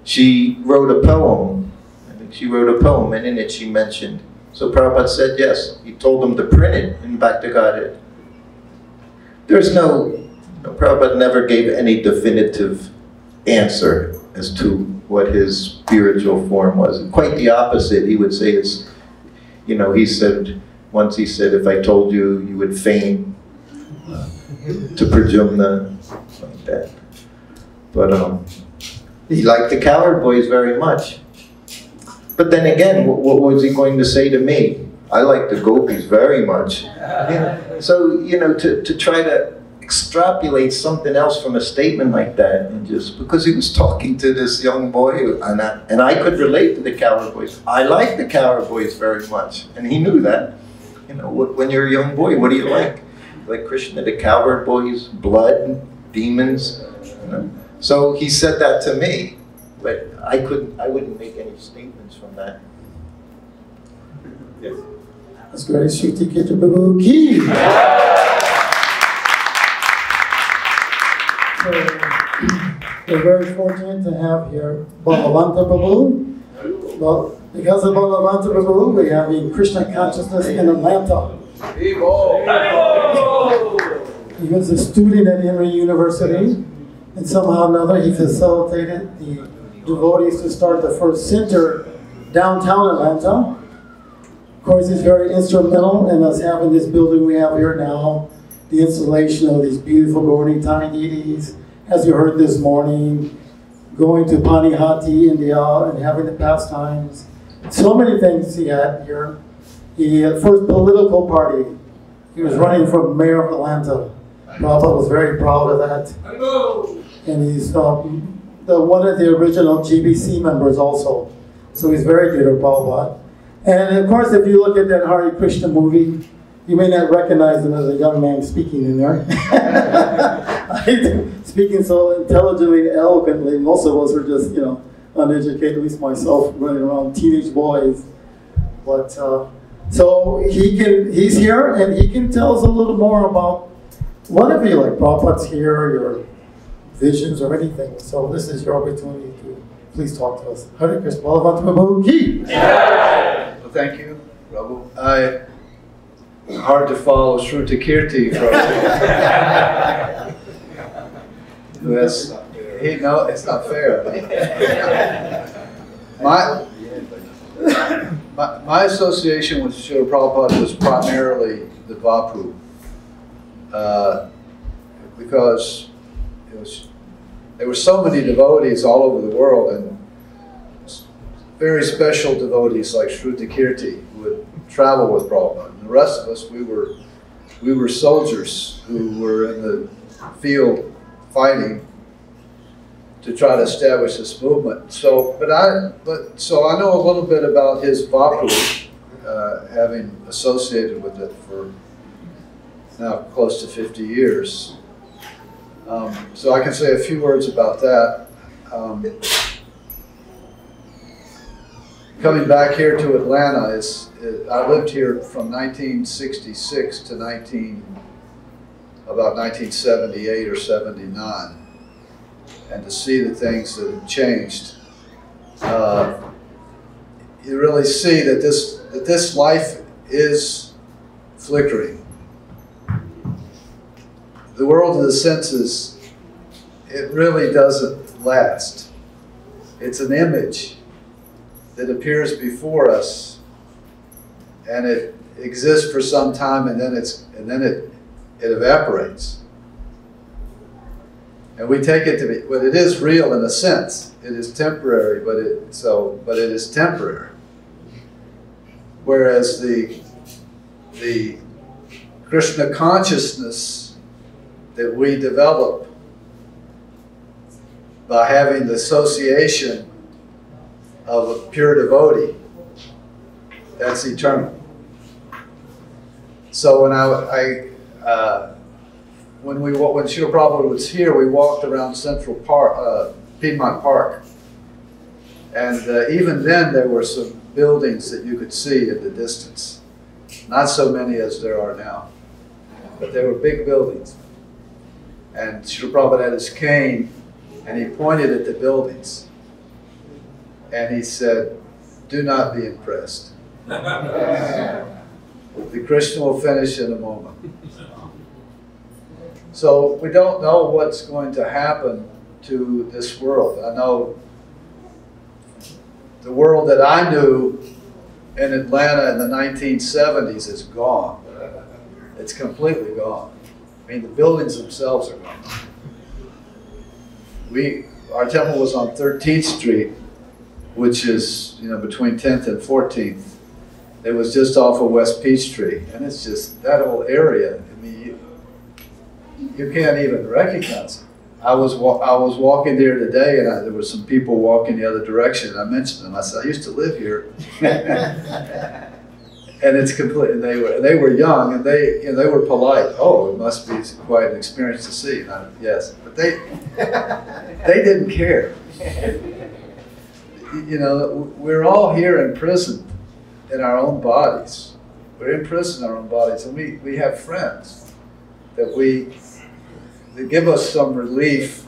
she wrote a poem. I think she wrote a poem, and in it she mentioned. So Prabhupada said yes. He told them to print it in Back to Godhead. There's Prabhupada never gave any definitive answer as to what his spiritual form was. Quite the opposite. He would say it's, he said, once he said, if I told you, you would faint to Prajumna, like that. But he liked the cowherd boys very much. But then again, what was he going to say to me? I like the gopis very much. So, to try to extrapolate something else from a statement like that, and just because he was talking to this young boy, and I could relate to the cowherd boys. I like the cowherd boys very much, and he knew that. When you're a young boy, what do you like? Like Krishna, the cowherd boys, blood, demons. So he said that to me, but I wouldn't make any statements from that. Yes. That's great. Shruti Ketu Prabhu ki. So, we're very fortunate to have here Bhalavanta Prabhu. Well, because of Bhalavanta Prabhu, we have in Krishna consciousness in Atlanta. He was a student at Emory University, and somehow or another he facilitated the devotees to start the first center downtown Atlanta. Of course, he's very instrumental in us having this building we have here now, the installation of these beautiful Gauri deities, as you heard this morning, going to Panihati, India, and having the pastimes. So many things he had here. He had first political party. He was running for mayor of Atlanta. Prabhupada was very proud of that. And he's one of the original GBC members also. So he's very dear to Prabhupada. And of course, if you look at that Hare Krishna movie, you may not recognize him as a young man speaking in there. Speaking so intelligently and eloquently. Most of us are just, uneducated, at least myself, running around teenage boys. But so he's here and he can tell us a little more about whatever you like. Prabhupada's here, your visions or anything. So this is your opportunity to please talk to us. Hare Krishna. Bhalavanta Prabhu ki. Well, thank you, Prabhu. Hard to follow Shruti Kirti from no, it's not fair. My association with Srila Prabhupada was primarily the Vapu, because there were so many devotees all over the world, and very special devotees like Shruti Kirti would travel with Prabhupada. And the rest of us, we were soldiers who were in the field fighting to try to establish this movement. So I know a little bit about his Vapu, having associated with it for now close to 50 years. So I can say a few words about that. Coming back here to Atlanta, I lived here from 1966 to about 1978 or 79. And to see the things that have changed, you really see that this life is flickering. The world of the senses, it really doesn't last. It's an image that appears before us, and it exists for some time, and then it evaporates. And we take it to be, but it is real in a sense. It is temporary, but it is temporary. Whereas the Krishna consciousness that we develop by having the association of a pure devotee, that's eternal. So when when Srila Prabhupada was here, we walked around Central Park, Piedmont Park. And even then there were some buildings that you could see in the distance. Not so many as there are now, but they were big buildings. And Srila Prabhupada had his cane and he pointed at the buildings. And he said, "Do not be impressed. The Krishna will finish in a moment." So we don't know what's going to happen to this world. I know the world that I knew in Atlanta in the 1970s is gone. It's completely gone. I mean, the buildings themselves are gone. Our temple was on 13th Street, which is, you know, between 10th and 14th. It was just off of West Peachtree, and it's just that whole area. I mean, you can't even recognize it. I was walking there today, and there were some people walking the other direction. And I mentioned them. I said, "I used to live here," and it's complete. And they were young, and they were polite. "Oh, it must be quite an experience to see." And yes, but they didn't care. You know, we're all here imprisoned in our own bodies. We're imprisoned in our own bodies, and we have friends that give us some relief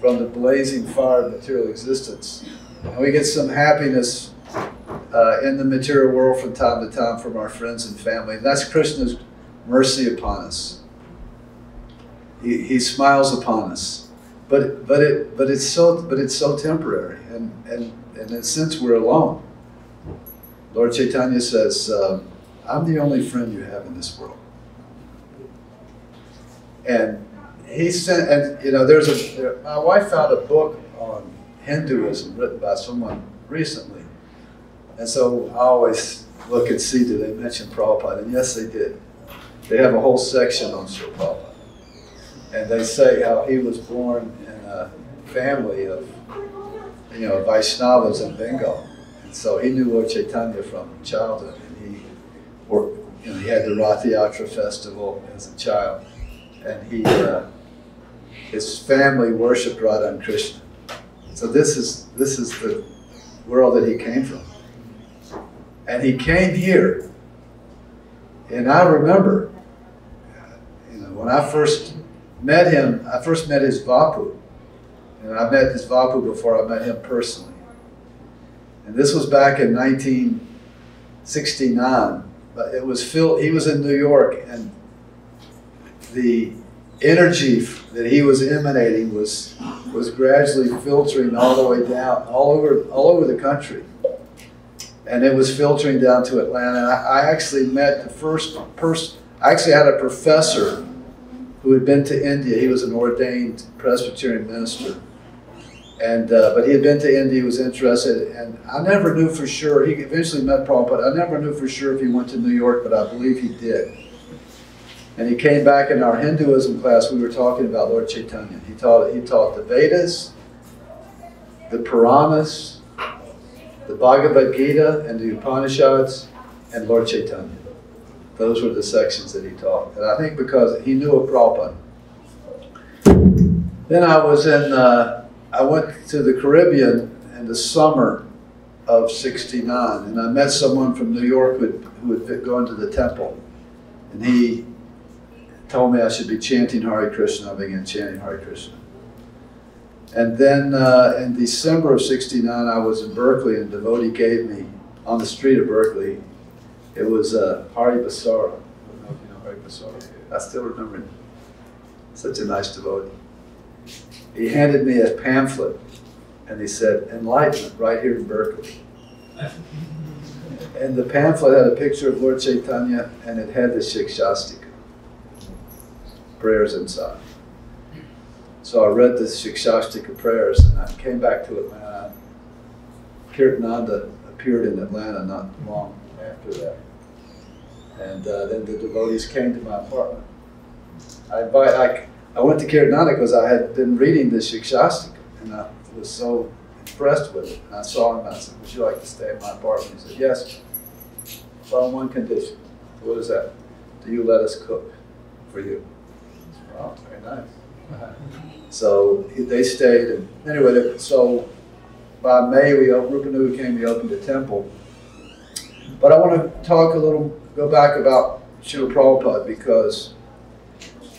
from the blazing fire of material existence. And we get some happiness in the material world from time to time from our friends and family. And that's Krishna's mercy upon us. He smiles upon us. But it's so temporary, and in a sense we're alone. Lord Chaitanya says, "I'm the only friend you have in this world." And he sent, and you know, my wife found a book on Hinduism written by someone recently. And so I always look and see, do they mention Prabhupada? And yes, they did. They have a whole section on Srila Prabhupada. And they say how he was born in a family of, you know, Vaishnavas in Bengal. And so he knew Lord Chaitanya from childhood. And he had the Ratha Yatra festival as a child. And his family worshipped Radha and Krishna. So this is the world that he came from. And he came here. And I remember, you know, when I first met him, I first met his Vapu. And I met his Vapu before I met him personally. And this was back in 1969. But it was he was in New York, and the energy that he was emanating was gradually filtering all the way down, all over the country. And it was filtering down to Atlanta. And I actually met the first person, I actually had a professor who had been to India. He was an ordained Presbyterian minister. And but he had been to India, he was interested, and I never knew for sure. He eventually met Prabhupada. I never knew for sure if he went to New York, but I believe he did. And he came back in our Hinduism class. We were talking about Lord Chaitanya. He taught the Vedas, the Puranas, the Bhagavad Gita, and the Upanishads, and Lord Chaitanya. Those were the sections that he taught. And I think because he knew of Prabhupada. Then I went to the Caribbean in the summer of '69, and I met someone from New York who had gone to the temple. And he told me I should be chanting Hare Krishna. I began chanting Hare Krishna. And then in December of '69, I was in Berkeley, and a devotee gave me, on the street of Berkeley, it was Hari Basara. I don't know if you know Hari Basara. I still remember him. Such a nice devotee. He handed me a pamphlet, and he said, "Enlightenment, right here in Berkeley." And the pamphlet had a picture of Lord Chaitanya, and it had the Shikshastika, prayers inside. So I read the Shikshastika prayers, and I came back to Atlanta. Kirtananda appeared in Atlanta not long after that. And then the devotees came to my apartment. I went to Kirtananda because I had been reading the Shikshastika, and I was so impressed with it. And I saw him, and I said, "Would you like to stay in my apartment?" He said, "Yes, but on one condition." "What is that?" "Do you let us cook for you?" Oh, very nice. So they stayed, and anyway, so by May, Rupanui came, we opened a temple. But I want to talk a little, go back about Srila Prabhupada, because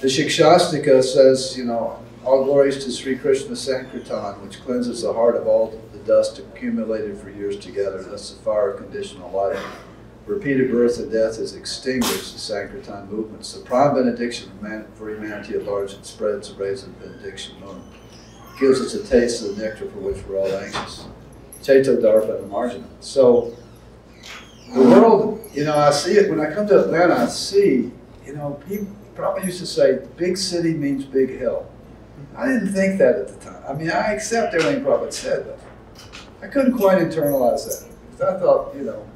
the Shikshastika says, you know, all glories to Sri Krishna Sankirtan, which cleanses the heart of all the dust accumulated for years together. That's the fire of conditional life. Repeated birth and death has extinguished the Sankirtan movements. The prime benediction for humanity at large, it spreads the rays of benediction moon. Gives us a taste of the nectar for which we're all anxious. Chaito Darpa and Marjana. So the world, you know, I see it when I come to Atlanta, I see, you know, people probably used to say big city means big hell. I didn't think that at the time. I mean, I accept everything Prabhupada said, but I couldn't quite internalize that. Because I thought, you know,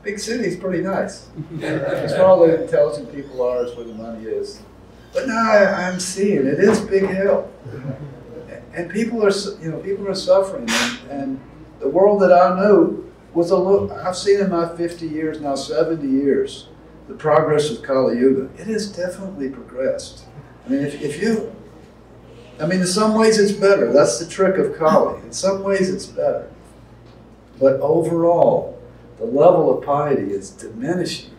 big city is pretty nice. It's where all the intelligent people are, it's where the money is. But now I'm seeing it is big hell. And people are, you know, people are suffering. And the world that I knew was a little, I've seen in my 50 years, now 70 years, the progress of Kali Yuga. It has definitely progressed. I mean, if you, I mean, in some ways it's better. That's the trick of Kali. In some ways it's better. But overall, the level of piety is diminishing.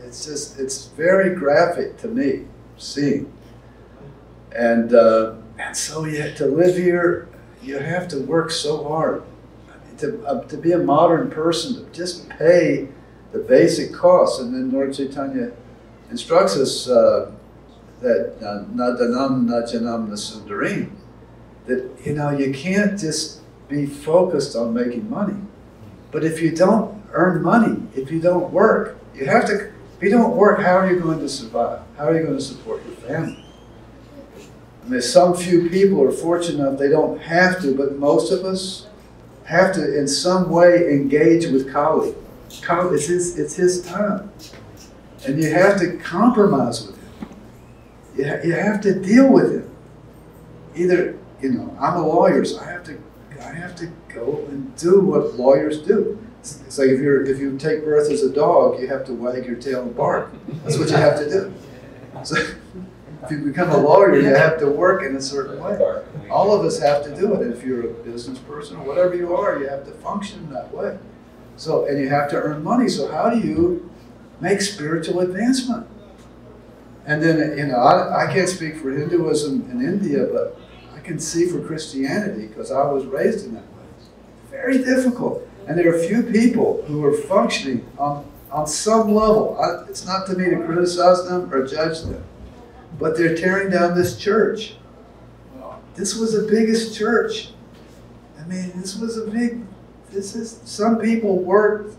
It's just, it's very graphic to me, seeing. And so you have to live here, you have to work so hard. I mean, to be a modern person, to just pay the basic costs. And then Lord Chaitanya instructs us that nadanam najanam nasundarim, that, you know, you can't just be focused on making money. But if you don't earn money, if you don't work, you have to, if you don't work, how are you going to survive? How are you going to support your family? I mean, some few people are fortunate enough they don't have to, but most of us have to in some way engage with Kali. Kali, it's his time. And you have to compromise with him. You have to deal with him. Either, you know, I'm a lawyer, so I have to go and do what lawyers do. It's like if you take birth as a dog, you have to wag your tail and bark. That's what you have to do. So if you become a lawyer, you have to work in a certain way. All of us have to do it. If you're a business person or whatever you are, you have to function in that way. So, and you have to earn money. So how do you make spiritual advancement? And then, you know, I can't speak for Hinduism in India, but I can see for Christianity because I was raised in that way. It's very difficult. And there are few people who are functioning on some level. It's not to me to criticize them or judge them, but they're tearing down this church. This was the biggest church. I mean, some people worked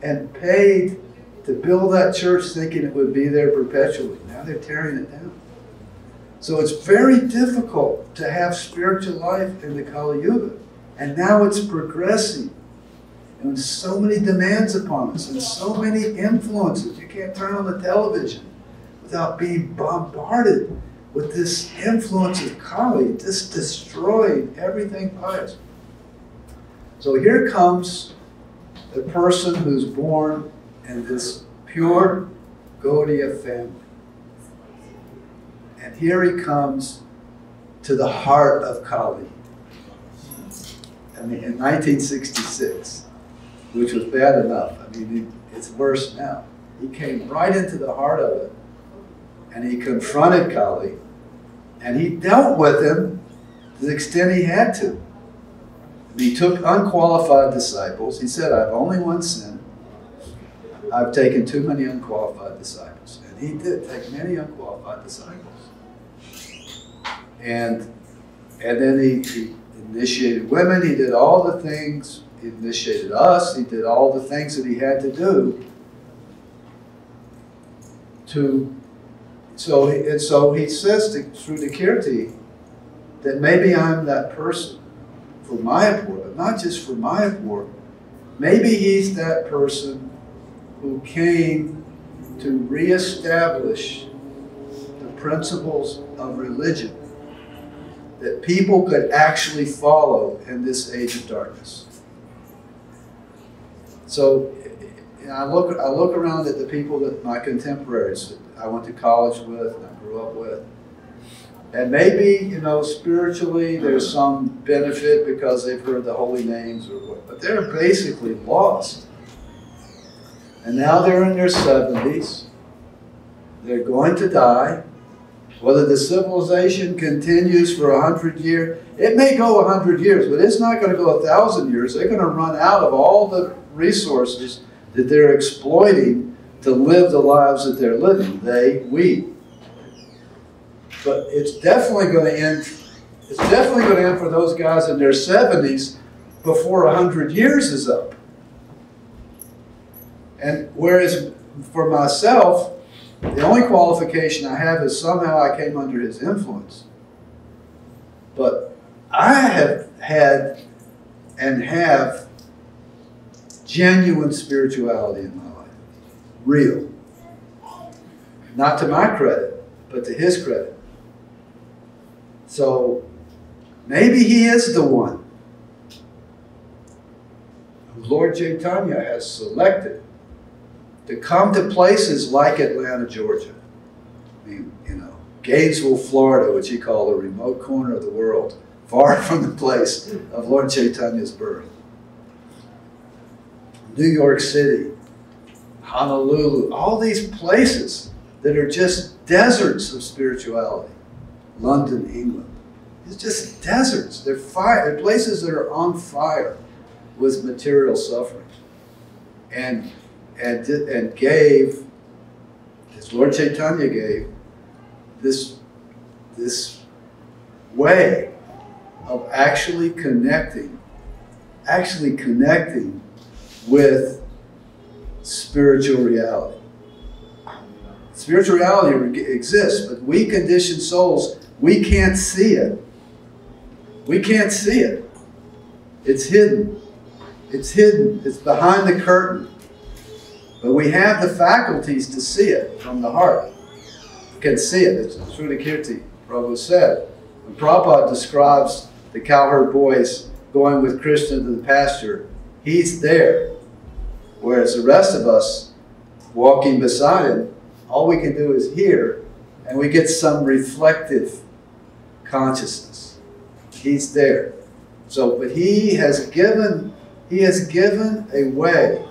and paid to build that church thinking it would be there perpetually. Now they're tearing it down. So it's very difficult to have spiritual life in the Kali Yuga. And now it's progressing. And so many demands upon us and so many influences. You can't turn on the television without being bombarded with this influence of Kali, just destroying everything pious. So here comes the person who's born in this pure Gaudiya family. And here he comes to the heart of Kali. I mean, in 1966, which was bad enough. I mean, it's worse now. He came right into the heart of it, and he confronted Kali, and he dealt with him to the extent he had to. He took unqualified disciples. He said, I have only one sin. I've taken too many unqualified disciples. And he did take many unqualified disciples. And then he initiated women. He did all the things. He initiated us. He did all the things that he had to do. So he says through the Kirti that maybe I'm that person for Mayapur, but not just for Mayapur. Maybe he's that person who came to reestablish the principles of religion that people could actually follow in this age of darkness. So I look around at the people that my contemporaries that I went to college with and I grew up with, And maybe, you know, spiritually there's some benefit because they've heard the holy names or what, but they're basically lost. And now they're in their 70s. They're going to die. Whether the civilization continues for 100 years, it may go 100 years, but it's not going to go 1,000 years. They're going to run out of all the resources that they're exploiting to live the lives that they're living. We. But it's definitely going to end. It's definitely going to end for those guys in their 70s before 100 years is up. And whereas for myself, the only qualification I have is somehow I came under his influence. But I have had and have genuine spirituality in my life. Real. Not to my credit, but to his credit. So maybe he is the one who Lord Chaitanya has selected to come to places like Atlanta, Georgia. I mean, you know, Gainesville, Florida, which he called a remote corner of the world, far from the place of Lord Chaitanya's birth. New York City, Honolulu, all these places that are just deserts of spirituality. London, England. It's just deserts. They're fire. They're places that are on fire with material suffering. And gave, as Lord Chaitanya gave, this way of actually connecting with spiritual reality. Spiritual reality exists, but we conditioned souls, we can't see it. We can't see it. It's hidden. It's hidden. It's behind the curtain. But we have the faculties to see it from the heart. We can see it. It's Srutikirti, Prabhu said. When Prabhupada describes the cowherd boys going with Krishna to the pasture, he's there. Whereas the rest of us, walking beside him, all we can do is hear, and we get some reflective consciousness. He's there. So, but he has given a way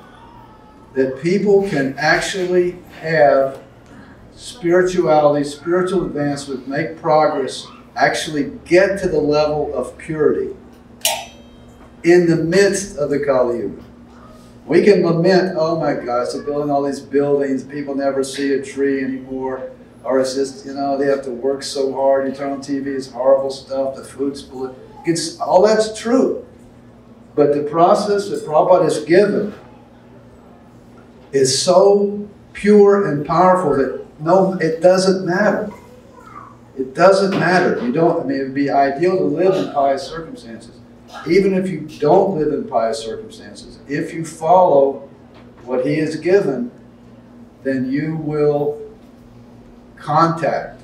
that people can actually have spirituality, spiritual advancement, make progress, actually get to the level of purity in the midst of the Kali Yuga. We can lament, oh my gosh, they're building all these buildings, people never see a tree anymore, or it's just, you know, they have to work so hard, you turn on TV, it's horrible stuff, the food's polluted. All that's true. But the process that Prabhupada has given is so pure and powerful that no, it doesn't matter. It doesn't matter. You don't, I mean, it would be ideal to live in pious circumstances. Even if you don't live in pious circumstances, if you follow what he has given, then you will contact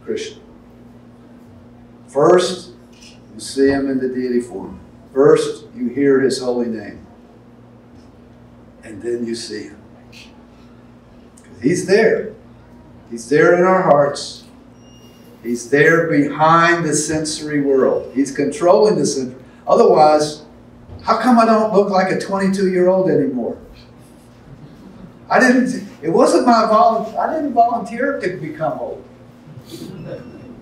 Krishna. First, you see him in the deity form. First, you hear his holy name. And then you see him. He's there. He's there in our hearts. He's there behind the sensory world. He's controlling the sensory. Otherwise, how come I don't look like a 22-year-old anymore? I didn't volunteer to become old.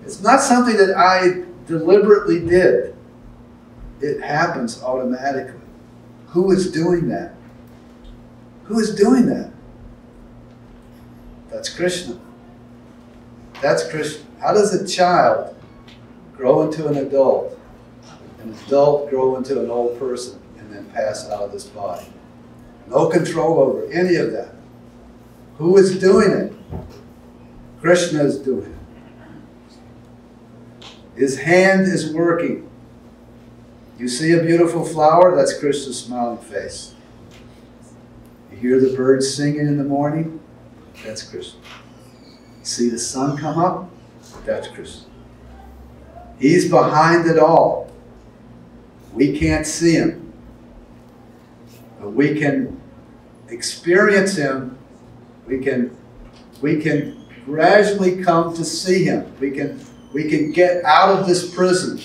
It's not something that I deliberately did. It happens automatically. Who is doing that? Who is doing that? That's Krishna. That's Krishna. How does a child grow into an adult grow into an old person, and then pass out of this body? No control over any of that. Who is doing it? Krishna is doing it. His hand is working. You see a beautiful flower? That's Krishna's smiling face. You hear the birds singing in the morning? That's Krishna. You see the sun come up? That's Krishna. He's behind it all. We can't see him, but we can experience him. We can gradually come to see him. We we can get out of this prison.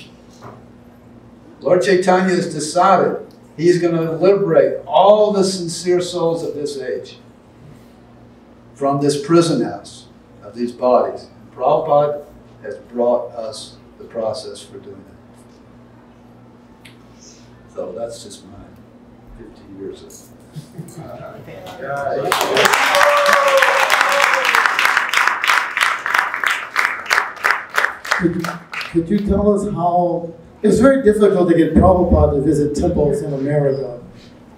Lord Chaitanya has decided he's going to liberate all the sincere souls of this age from this prison house of these bodies. And Prabhupada has brought us the process for doing that. So that's just my 15 years of Could you tell us how, it's very difficult to get Prabhupada to visit temples in America,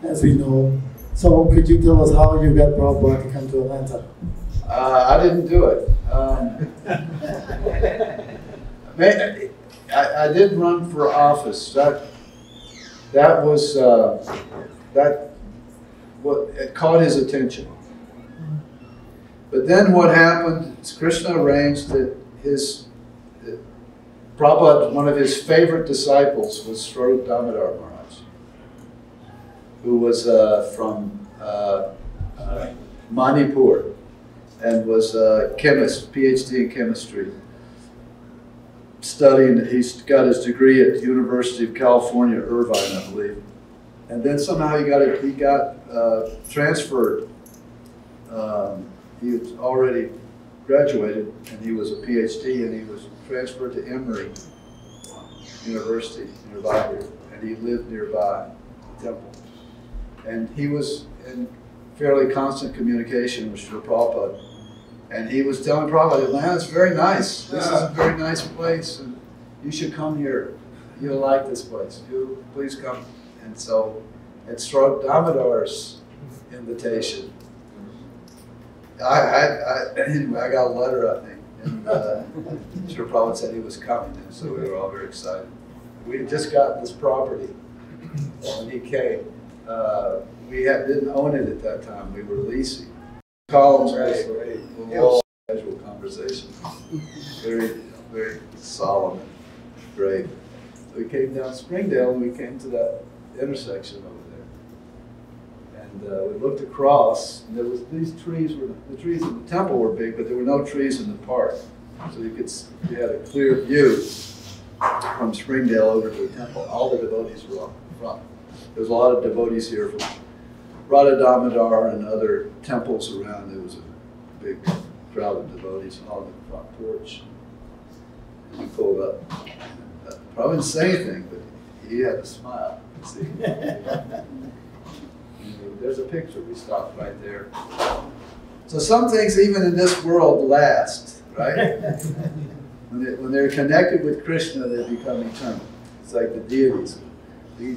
as we know. So could you tell us how you got Prabhupada to come to Atlanta? I didn't do it. I did run for office. That was what it caught his attention. But then what happened is Krishna arranged that Prabhupada, one of his favorite disciples was Swarup Damodar Maharaj, who was from Manipur and was a chemist, PhD in chemistry. Studying, he's got his degree at the University of California, Irvine, I believe. And then somehow he got transferred. He was already graduated, and he was a PhD, and he was transferred to Emory University nearby here, and he lived nearby the temple. And he was in fairly constant communication with Srila Prabhupada. And he was telling Prabhupada, Atlanta's very nice. This is a very nice place, and you should come here. You'll like this place. You please come. And so, at Srila Damodar's invitation, I got a letter, I think, and Srila Prabhupada said he was coming, and so we were all very excited. We had just gotten this property when he came. We didn't own it at that time. We were leasing. Columns, all casual conversation, very, very solemn, great. So we came down Springdale, and we came to that intersection over there, and we looked across, and there was these trees. The trees in the temple were big, but there were no trees in the park, so you had a clear view from Springdale over to the temple. All the devotees were up front. There was a lot of devotees here from Radha Damodar and other temples around. There was a big crowd of devotees on the front porch. And we pulled up. Probably didn't say anything, but he had a smile. See? There's a picture. We stopped right there. So some things, even in this world, last, right? When they're connected with Krishna, they become eternal. It's like the deities. The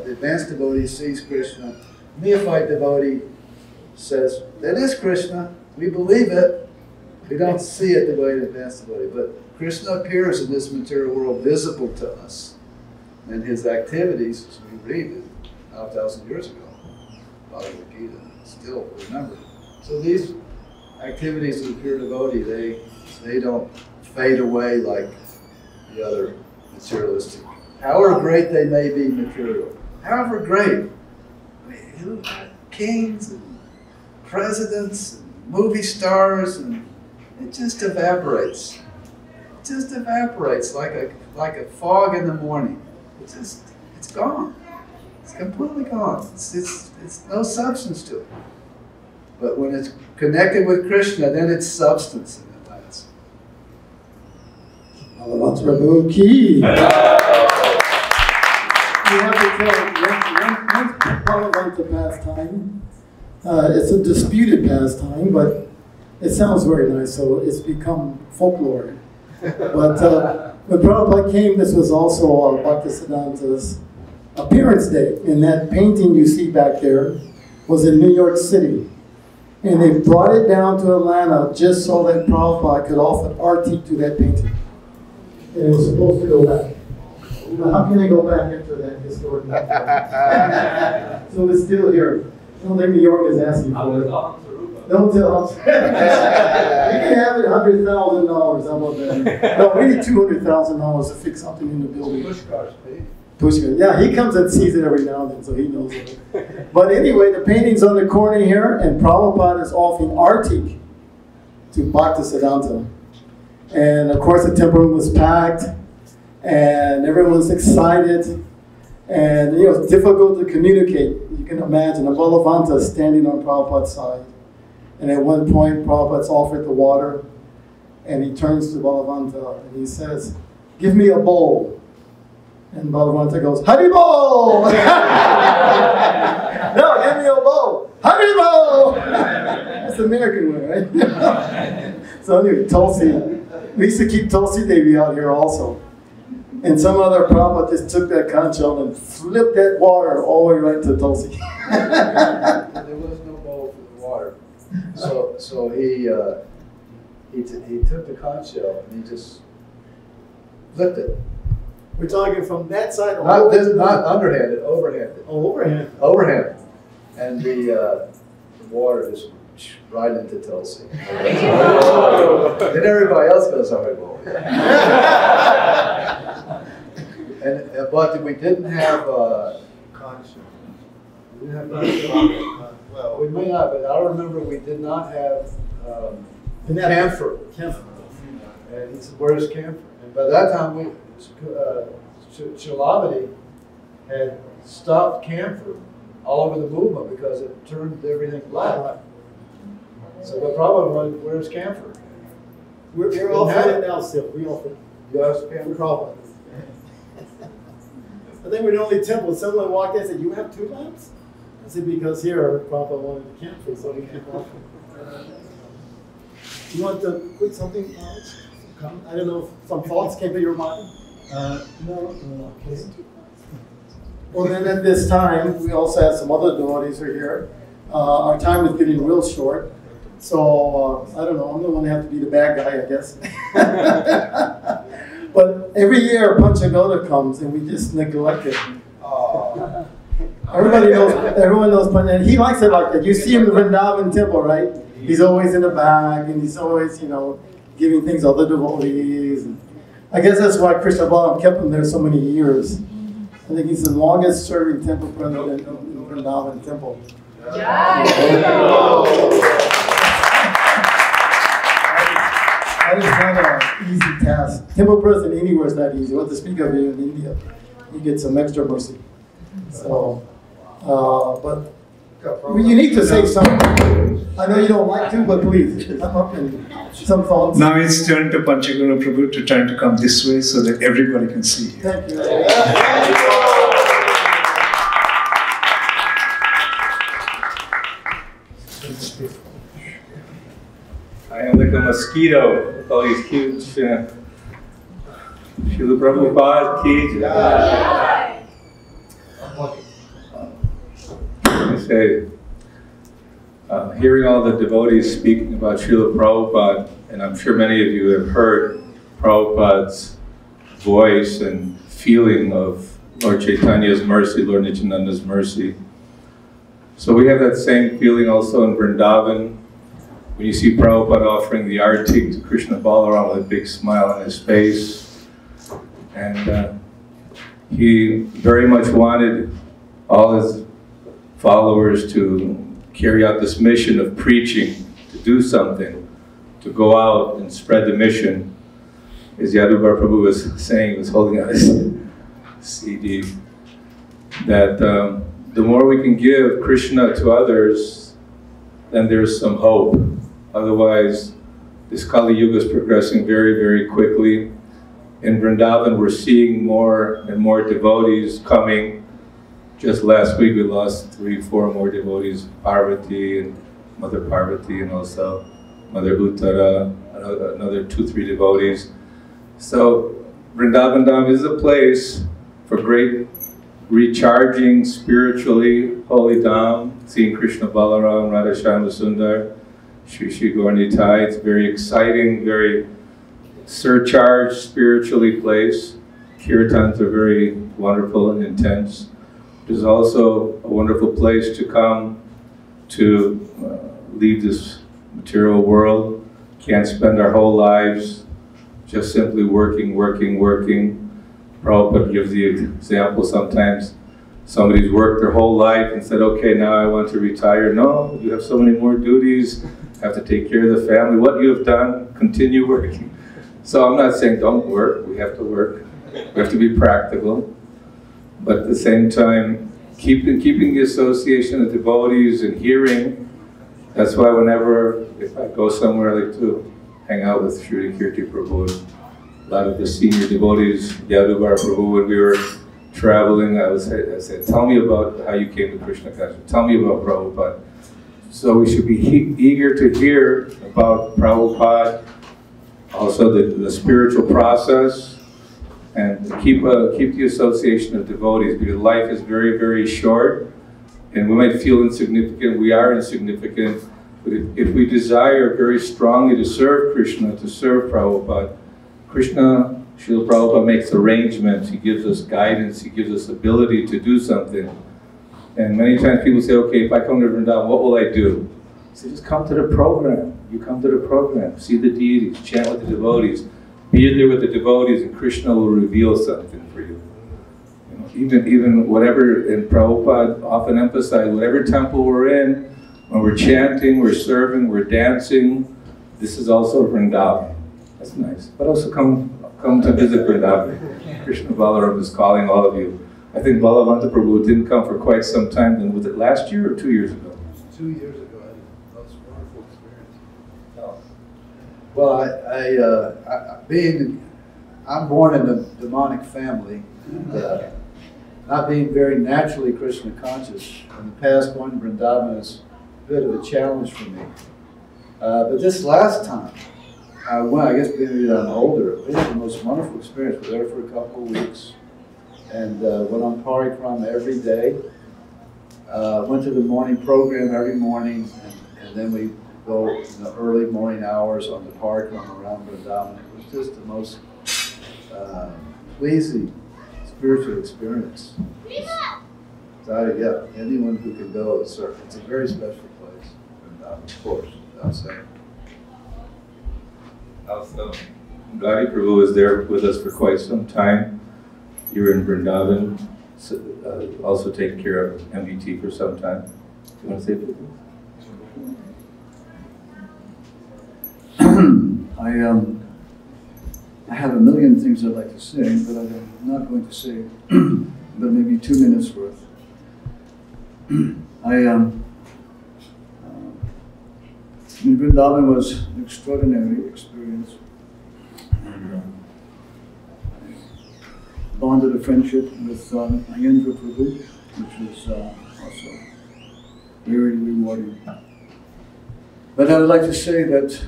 advanced devotee sees Krishna. Neophyte devotee says, that is Krishna, we believe it. We don't see it the way an advanced devotee, but Krishna appears in this material world visible to us. And his activities, as we read it 5,000 years ago, Bhagavad Gita, still remember. So these activities of the pure devotee, they don't fade away like the other materialistic. However great they may be material, however great, kings and presidents and movie stars, and it just evaporates. It just evaporates like a fog in the morning. It's gone. It's completely gone. It's no substance to it. But when it's connected with Krishna, then it's substance and it lasts. Prabhu ki. You have to tell, once Prabhupada to pastime, it's a disputed pastime, but it sounds very nice, so it's become folklore. But when Prabhupada came, this was also Bhaktisiddhanta's appearance day, and that painting you see back there was in New York City. And they brought it down to Atlanta just so that Prabhupada could offer arti to that painting. And it was supposed to go back. How can they go back into that historic material? So it's still here. I don't think New York is asking for it. Don't tell us. You can have it $100,000. How about that? No, we need $200,000 to fix something in the building. Push cars, baby. Yeah, he comes and sees it every now and then, so he knows it. But anyway, the painting's on the corner here, and Prabhupada is offering arti to Bhaktisiddhanta. And of course the temple room was packed, and everyone was excited. And you know, it's difficult to communicate. You can imagine a Balavanta standing on Prabhupada's side. And at one point, Prabhupada's offered the water, and he turns to Balavanta and he says, "Give me a bowl." And Balavanta goes, "Haribol!" "No, give me a bowl. Haribol!" That's the American way, right? So anyway, Tulsi, we used to keep Tulsi Devi out here also. And some other Prabhupada just took that conch shell and flipped that water all the way right to Tulsi. There was no bowl for the water. So he took the conch shell and he just flipped it. We're talking from that side all Not the way to not underhanded, overhanded. Oh, overhand. Overhanded. And the water just right into Tulsi. Then everybody else goes, "Oh, but we didn't have conch shell. We didn't have conch shell. Well, we may not, but I remember we did not have camphor. And he said, "Where's camphor?" And by that time, Shilavati had stopped camphor all over the movement because it turned everything black. So the problem was, "Where's camphor?" We're all for it now, still. We all for it. Yes, camphor. Prabhupada. I think we're the only temple. Someone walked in and said, "You have 2 lamps?" I said, "Because here, Prabhupada wanted the camphor, so we keep offering." You want to put something else? I don't know if some thoughts came to your mind. No. Okay. Well, then at this time, we also have some other devotees who are here. Our time is getting real short. So, I don't know, I'm the one who have to be the bad guy, I guess. But every year, Panchagoda comes and we just neglect it. Everyone knows Panchagoda, and he likes it like that. You see him in the Vrindavan temple, right? He's always in the back, and he's always, you know, giving things to other devotees. And I guess that's why Krishna Balam kept him there so many years. I think he's the longest serving temple president in the Vrindavan temple. That is not an easy task. Temple president anywhere is not easy. What to speak of here in India, you get some extra mercy. So, but you need to say something. I know you don't like to, but please, come up and some thoughts. Now it's turned to Panchaguru Prabhu to try to come this way so that everybody can see you. Thank you. I am like a mosquito with all these huge. Srila Prabhupada ki jai. I say, hearing all the devotees speaking about Srila Prabhupada, and I'm sure many of you have heard Prabhupada's voice and feeling of Lord Chaitanya's mercy, Lord Nityananda's mercy. So we have that same feeling also in Vrindavan. When you see Prabhupada offering the artik to Krishna Balaram with a big smile on his face. And he very much wanted all his followers to carry out this mission of preaching, to do something, to go out and spread the mission. As Yadubar Prabhu was saying, he was holding out his CD, that the more we can give Krishna to others, then there's some hope. Otherwise, this Kali Yuga is progressing very, very quickly. In Vrindavan, we're seeing more and more devotees coming. Just last week, we lost 3-4 more devotees, Parvati and Mother Parvati, and also Mother Uttara, another 2-3 devotees. So Vrindavan Dham is a place for great recharging spiritually, holy Dham, seeing Krishna Balaram, Radha Shyama Sundar, Shri Shri Gaur Nitai. It's very exciting, very surcharged spiritually place. Kirtans are very wonderful and intense. It is also a wonderful place to come to leave this material world. Can't spend our whole lives just simply working. Prabhupada gives the example sometimes. Somebody's worked their whole life and said, okay, now I want to retire. No, you have so many more duties, have to take care of the family. What you have done, continue working. So I'm not saying don't work, we have to work. We have to be practical. But at the same time, keeping the association of devotees and hearing. That's why whenever, if I go somewhere, I like to hang out with Shruti Kirti Prabhu. A lot of the senior devotees, Yaduvar Prabhu, when we were traveling, I said, tell me about how you came to Krishna consciousness. Tell me about Prabhupada. So we should be eager to hear about Prabhupada, also the spiritual process, and keep the association of devotees, because life is very, very short, and we might feel insignificant. We are insignificant, but if we desire very strongly to serve Krishna, to serve Prabhupada, Krishna, Srila Prabhupada makes arrangements, he gives us guidance, he gives us ability to do something. And many times people say, okay, if I come to Vrindavan, what will I do? I say, just come to the program. You come to the program, see the deities, chant with the devotees, be there with the devotees, and Krishna will reveal something for you. Even whatever, and Prabhupada often emphasized, whatever temple we're in, when we're chanting, we're serving, we're dancing, this is also Vrindavan. That's nice. But also come to visit Vrindavan. Krishna Balaram is calling all of you. I think Balavanta Prabhu didn't come for quite some time. Then was it last year or 2 years ago? 2 years ago. That was a wonderful experience. Oh. Well, I'm born in a demonic family, and not being very naturally Krishna conscious. In the past, going to Vrindavan is a bit of a challenge for me. But this last time, I guess being I'm older, it was the most wonderful experience. We were there for a couple of weeks, and went on parikrama every day. Went to the morning program every morning, and then we go in the early morning hours on the parikrama around Vrindavan. It was just the most pleasing spiritual experience. Yeah, anyone who can go, it's a very special place, Vrindavan, of course, without saying. Also, Gadi Prabhu was there with us for quite some time. You were in Vrindavan, also taking care of MBT for some time. Do you want to say anything? I have a million things I'd like to say, but I'm not going to say but maybe 2 minutes worth. Vrindavan was an extraordinary experience. Bonded a friendship with Ayendra Prabhu, which was also very rewarding. But I would like to say that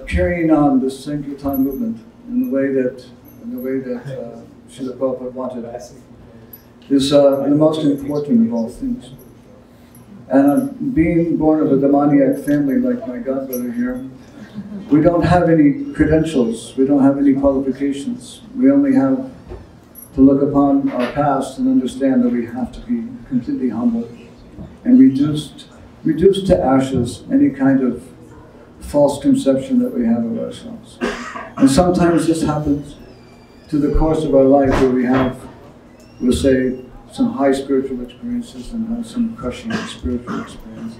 carrying on the Sankirtan movement in the way that Srila Prabhupada wanted is the most important of all things. And being born of a demoniac family like my godbrother here, we don't have any credentials, we don't have any qualifications. We only have to look upon our past and understand that we have to be completely humble and reduced to ashes any kind of false conception that we have of ourselves. And sometimes this happens to the course of our life where we have, we'll say, some high spiritual experiences and then some crushing spiritual experiences.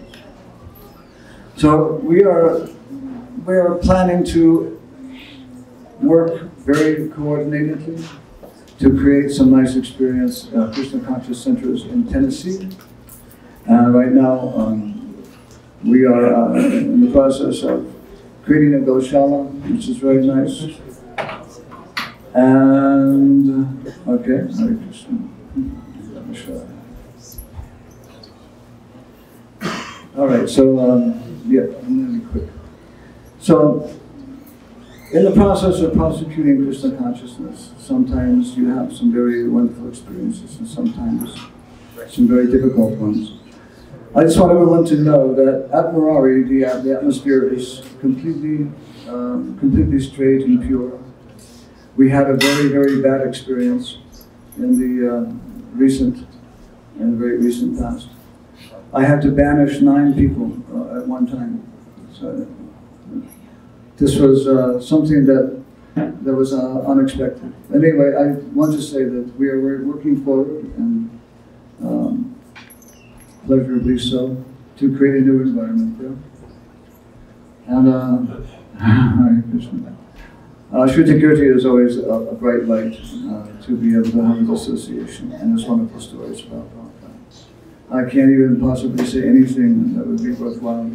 So we are planning to work very coordinatedly to create some nice experience Krishna Conscious Centers in Tennessee. Right now, we are in the process of creating a Goshala, which is very nice. And, okay, Hare Krishna. All right, so, yeah, I'm going to be quick. So, in the process of prosecuting Krishna consciousness, sometimes you have some very wonderful experiences and sometimes some very difficult ones. I just want everyone to know that at Murari, the atmosphere is completely straight and pure. We had a very, very bad experience in the very recent past. I had to banish 9 people at one time. So this was something that was unexpected. Anyway, I want to say that we're working forward and pleasurably so to create a new environment there. And Hare Krishna. Shruti Kirti is always a bright light to be able to have this association, and there's wonderful stories about Prabhupada. I can't even possibly say anything that would be worthwhile.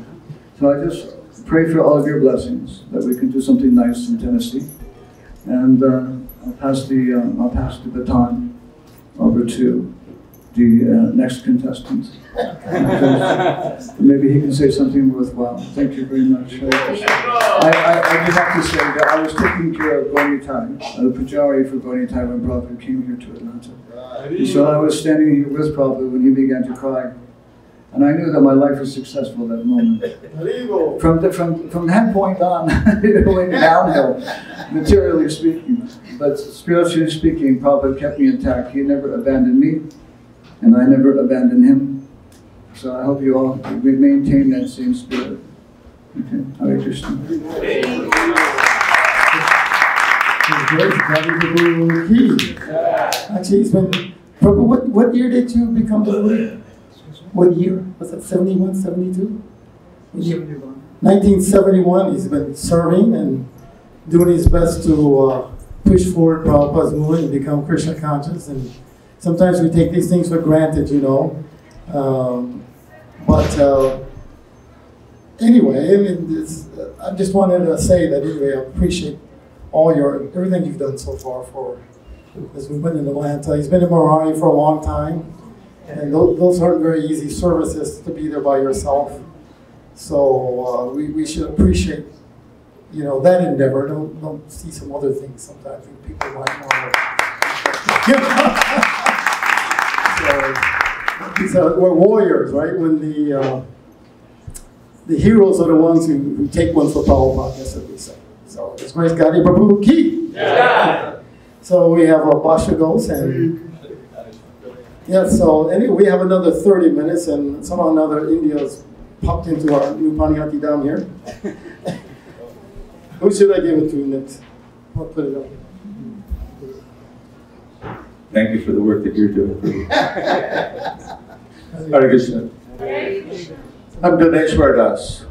So I just pray for all of your blessings, that we can do something nice in Tennessee. And I'll pass the baton over to the next contestant. Maybe he can say something worthwhile. Thank you very much. I do have to say that I was taking care of Gonitai, the Pujari for Gonitai when Prabhupada came here to Atlanta. And so I was standing here with Prabhupada when he began to cry. And I knew that my life was successful at that moment. From that point on, it went downhill, materially speaking. But spiritually speaking, Prabhupada kept me intact. He never abandoned me, and I never abandoned him. So I hope you all maintain that same spirit. Okay, Hare Krishna. Actually, it's been, Prabhu, what year did you become devotee? What year? Was it 71, 72? 1971. He's been serving and doing his best to push forward Prabhupada's movement and become Krishna conscious. And sometimes we take these things for granted, you know. Anyway, I mean, I just wanted to say that anyway, I appreciate everything you've done so far as we've been in Atlanta. He's been in Marathi for a long time. And those aren't very easy services to be there by yourself. So we should appreciate, you know, that endeavor. Don't see some other things sometimes. People might want to. So we're warriors, right? When the heroes are the ones who take one for Prabhupada, that's what we say. So it's great, Gadi Prabhu Ki. Yeah. So we have our Bashagos and. Yeah, so anyway, we have another 30 minutes, and somehow another India's popped into our new Paniyati down here. Who should I give it to next? I'll put it up. Thank you for the work that you're doing. Hare Krishna. I'm Ganeshwar Das.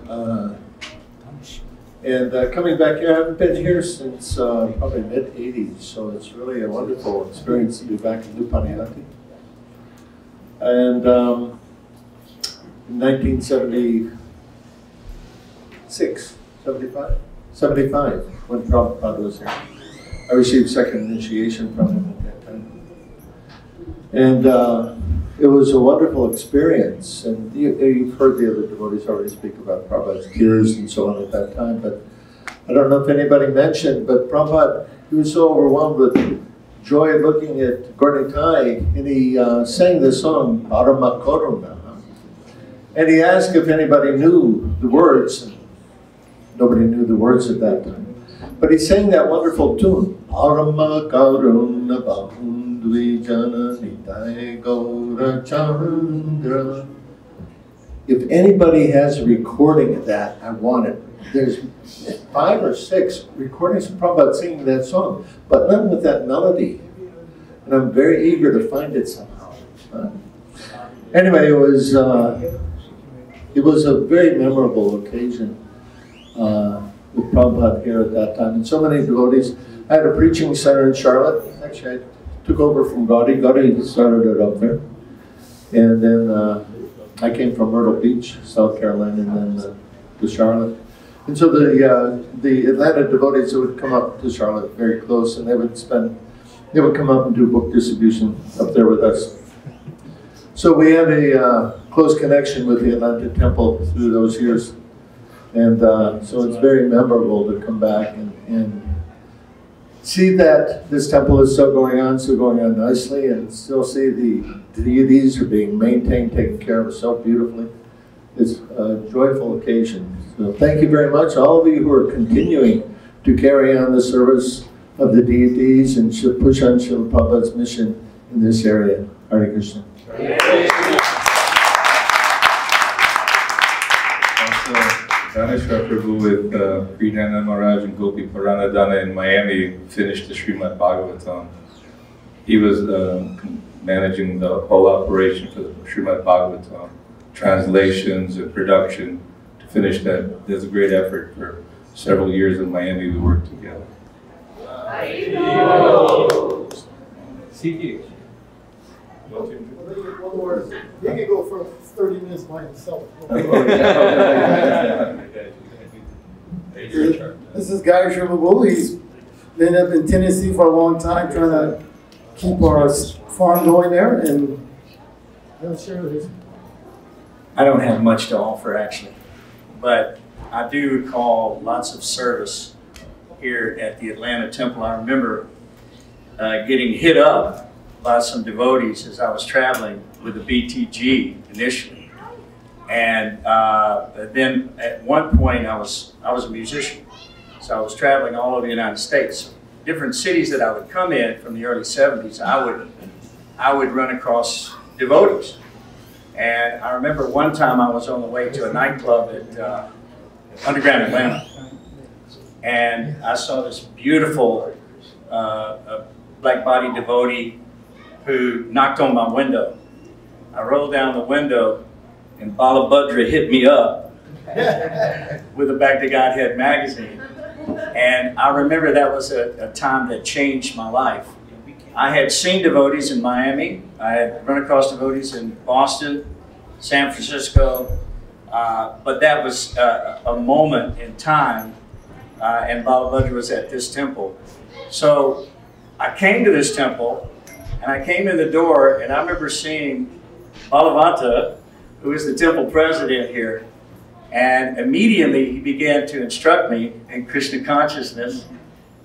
And coming back here, I haven't been here since probably mid-80s, so it's really a wonderful experience to be back in New Paniyati. And in 75, when Prabhupada was here, I received second initiation from him at that time. And it was a wonderful experience. And you've heard the other devotees already speak about Prabhupada's tears and so on at that time, but I don't know if anybody mentioned, but Prabhupada, he was so overwhelmed with joy looking at Gornitai, and he sang the song, Arama Karuna. And he asked if anybody knew the words. Nobody knew the words at that time. But he sang that wonderful tune, Arama Karuna Bahundvi Jana Nitai Gaura Chandra. If anybody has a recording of that, I want it. There's 5 or 6 recordings of Prabhupada singing that song, but none with that melody. And I'm very eager to find it somehow. Anyway, it was a very memorable occasion with Prabhupada here at that time, and so many devotees. I had a preaching center in Charlotte. Actually, I took over from Gaudi. Gaudi started it up there. And then I came from Myrtle Beach, South Carolina, and then to Charlotte. And so the Atlanta devotees would come up to Charlotte very close, and they would come up and do book distribution up there with us. So we had a close connection with the Atlanta temple through those years. And so it's very memorable to come back and see that this temple is still going on nicely, and still see the deities are being maintained, taken care of so beautifully. It's a joyful occasion. So thank you very much, all of you who are continuing to carry on the service of the deities and should push on Srila Prabhupada's mission in this area. Hare Krishna. Dhaneshwar Prabhu with Sridhana Maharaj and Gopi Paranadhana in Miami finished the Srimad Bhagavatam. He was managing the whole operation for the Srimad Bhagavatam, translations and production to finish that. There's a great effort for several years in Miami. We worked together. Siki. One more. He can go for 30 minutes by himself. This is Guy Shribaboo. He's been up in Tennessee for a long time trying to keep our farm going there, and he'll share this. I don't have much to offer, actually, but I do recall lots of service here at the Atlanta Temple. I remember getting hit up by some devotees as I was traveling with the BTG initially, and then at one point I was a musician, so I was traveling all over the United States. Different cities that I would come in from the early 70s, I would run across devotees. And I remember one time I was on the way to a nightclub at Underground Atlanta, and I saw this beautiful black-bodied devotee who knocked on my window. I rolled down the window, and Balabhadra hit me up with a Back to Godhead magazine. And I remember that was a time that changed my life. I had seen devotees in Miami. I had run across devotees in Boston, San Francisco, but that was a moment in time, and Balabhadra was at this temple. So I came to this temple, and I came in the door, and I remember seeing Balavanta, who is the temple president here, and immediately he began to instruct me in Krishna consciousness.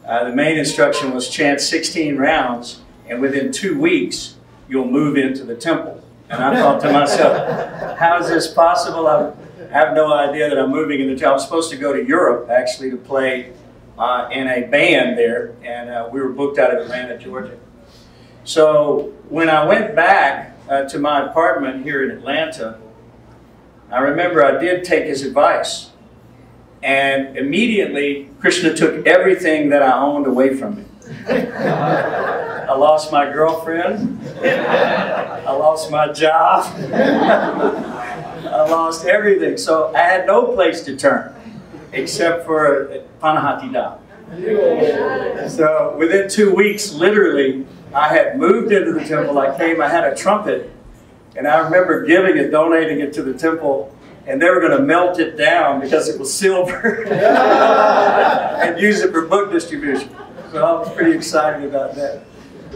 The main instruction was chant 16 rounds, and within 2 weeks, you'll move into the temple. And I thought to myself, how is this possible? I have no idea that I'm moving in the temple. I was supposed to go to Europe, actually, to play in a band there, and we were booked out of Atlanta, Georgia. So when I went back to my apartment here in Atlanta, I remember I did take his advice. And immediately, Krishna took everything that I owned away from me. I lost my girlfriend. I lost my job. I lost everything. So I had no place to turn except for Panahati Dham. So within 2 weeks, literally, I had moved into the temple. I had a trumpet, and I remember giving it, donating it to the temple, and they were going to melt it down because it was silver and use it for book distribution. So I was pretty excited about that.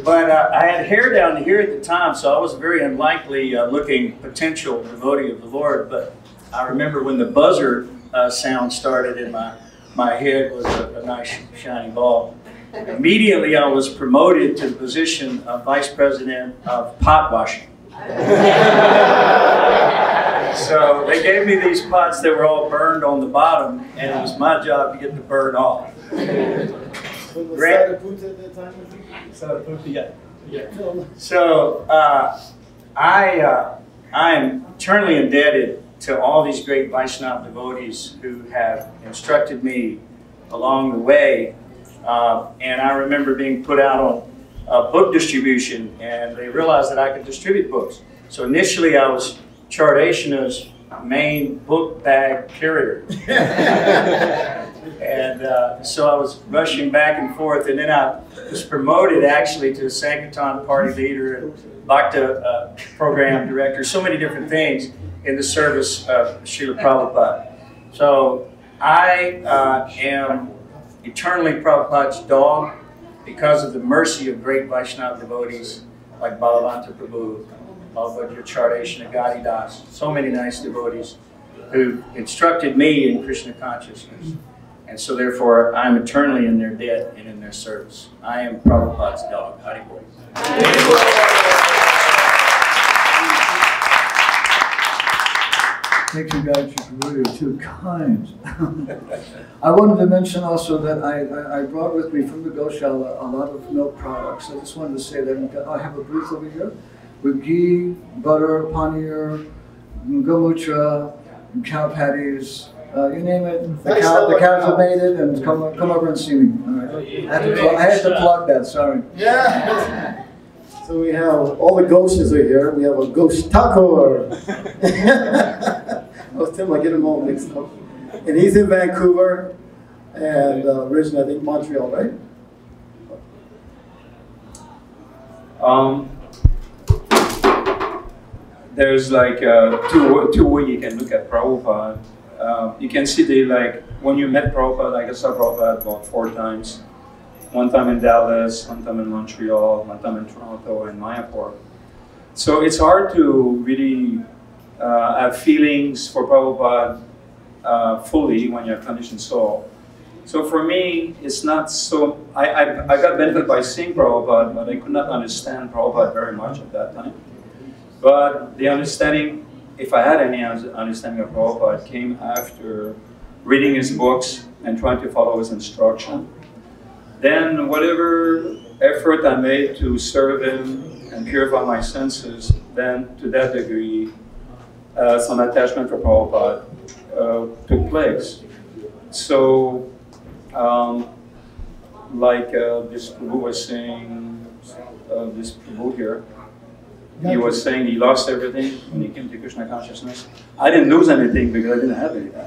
But I had hair down here at the time, so I was a very unlikely looking potential devotee of the Lord. But I remember when the buzzer sound started in my head was a nice shining ball. Immediately I was promoted to the position of Vice President of pot washing. So they gave me these pots that were all burned on the bottom, and it was my job to get the burn off. So I am eternally indebted to all these great Vaishnava devotees who have instructed me along the way. And I remember being put out on book distribution, and they realized that I could distribute books. So initially I was Chardashina's main book bag carrier. And so I was rushing back and forth, and then I was promoted actually to Sankirtan party leader and Bhakti program director, so many different things in the service of Srila Prabhupada. So I am eternally Prabhupada's dog because of the mercy of great Vaishnava devotees like Balavanta Prabhu, Balabhadra Chardashina, Gadi Das, so many nice devotees who instructed me in Krishna consciousness. And so therefore, I'm eternally in their debt and in their service. I am Prabhupada's dog. Hari Bol. Thank you, guys. You're too kind. I wanted to mention also that I brought with me from the Goshala a lot of milk products. I just wanted to say that I have a booth over here with ghee, butter, paneer, gomutra, cow patties, you name it. The cows have made it, and come over and see me. All right. I had to plug that. Sorry. Yeah. So we have all the ghosts are here. We have a ghost taco. I was telling him I get them all mixed up. And he's in Vancouver, and originally I think Montreal, right? There's like two ways you can look at Prabhupada. You can see when you met Prabhupada, I saw Prabhupada about 4 times. One time in Dallas, one time in Montreal, one time in Toronto, and Mayapur. So it's hard to really have feelings for Prabhupada fully when you're a conditioned soul. So for me, it's not so, I got benefit by seeing Prabhupada, but I could not understand Prabhupada very much at that time. But the understanding, if I had any understanding of Prabhupada, came after reading his books and trying to follow his instruction. Then whatever effort I made to serve him and purify my senses, then to that degree, some attachment for Prabhupada took place. So, this Prabhu was saying, this Prabhu here, he was saying he lost everything when he came to Krishna consciousness. I didn't lose anything because I didn't have anything.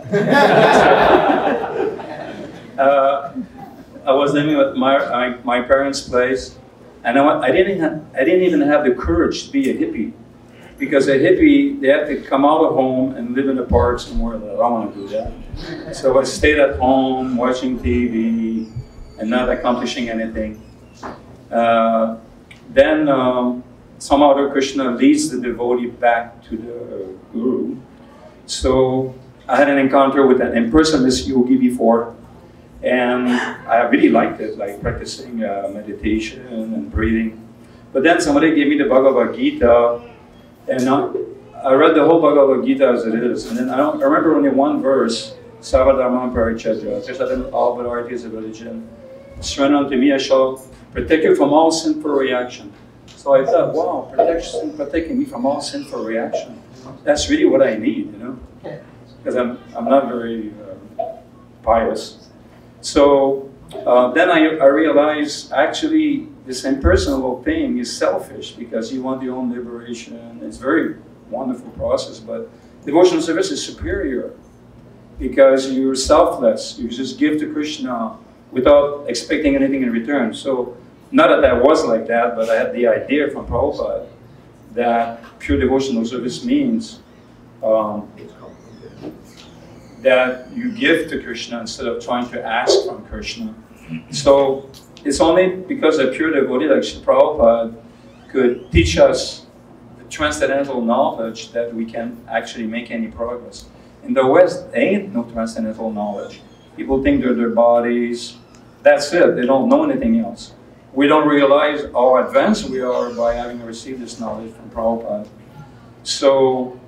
I was living at my parents' place, and I didn't even have the courage to be a hippie, because a hippie, they have to come out of home and live in a park somewhere. I don't want to do that. So I stayed at home watching TV and not accomplishing anything. Then somehow Krishna leads the devotee back to the guru. So I had an encounter with an impersonalist yogi before. And I really liked it, like practicing meditation and breathing. But then somebody gave me the Bhagavad Gita, and I read the whole Bhagavad Gita as it is. And then I remember only one verse, Sarvadharma Parichaja, Teshadan all varieties of religion. Surrender unto me, I shall protect you from all sinful reaction. So I thought, wow, protecting me from all sinful reaction. That's really what I need, because I'm not very pious. So then I realized actually this impersonal thing is selfish, because you want your own liberation. It's a very wonderful process, but devotional service is superior because you're selfless. You just give to Krishna without expecting anything in return. So not that I was like that, but I had the idea from Prabhupada that pure devotional service means that you give to Krishna instead of trying to ask from Krishna. So it's only because a pure devotee like Prabhupada could teach us the transcendental knowledge that we can actually make any progress. In the West, there ain't no transcendental knowledge. People think they're their bodies. That's it. They don't know anything else. We don't realize how advanced we are by having received this knowledge from Prabhupada. So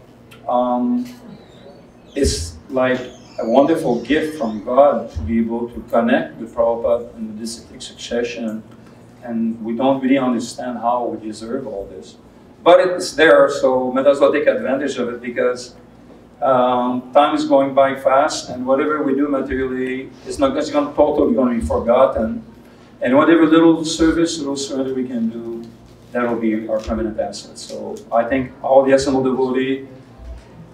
it's like a wonderful gift from God to be able to connect with Prabhupada in the disciplic succession, and we don't really understand how we deserve all this. But it's there, so might as well take advantage of it, because time is going by fast, and whatever we do materially is not totally going to be forgotten. And whatever little service, little surrender we can do, that will be our permanent asset. So I thank all the assembled devotee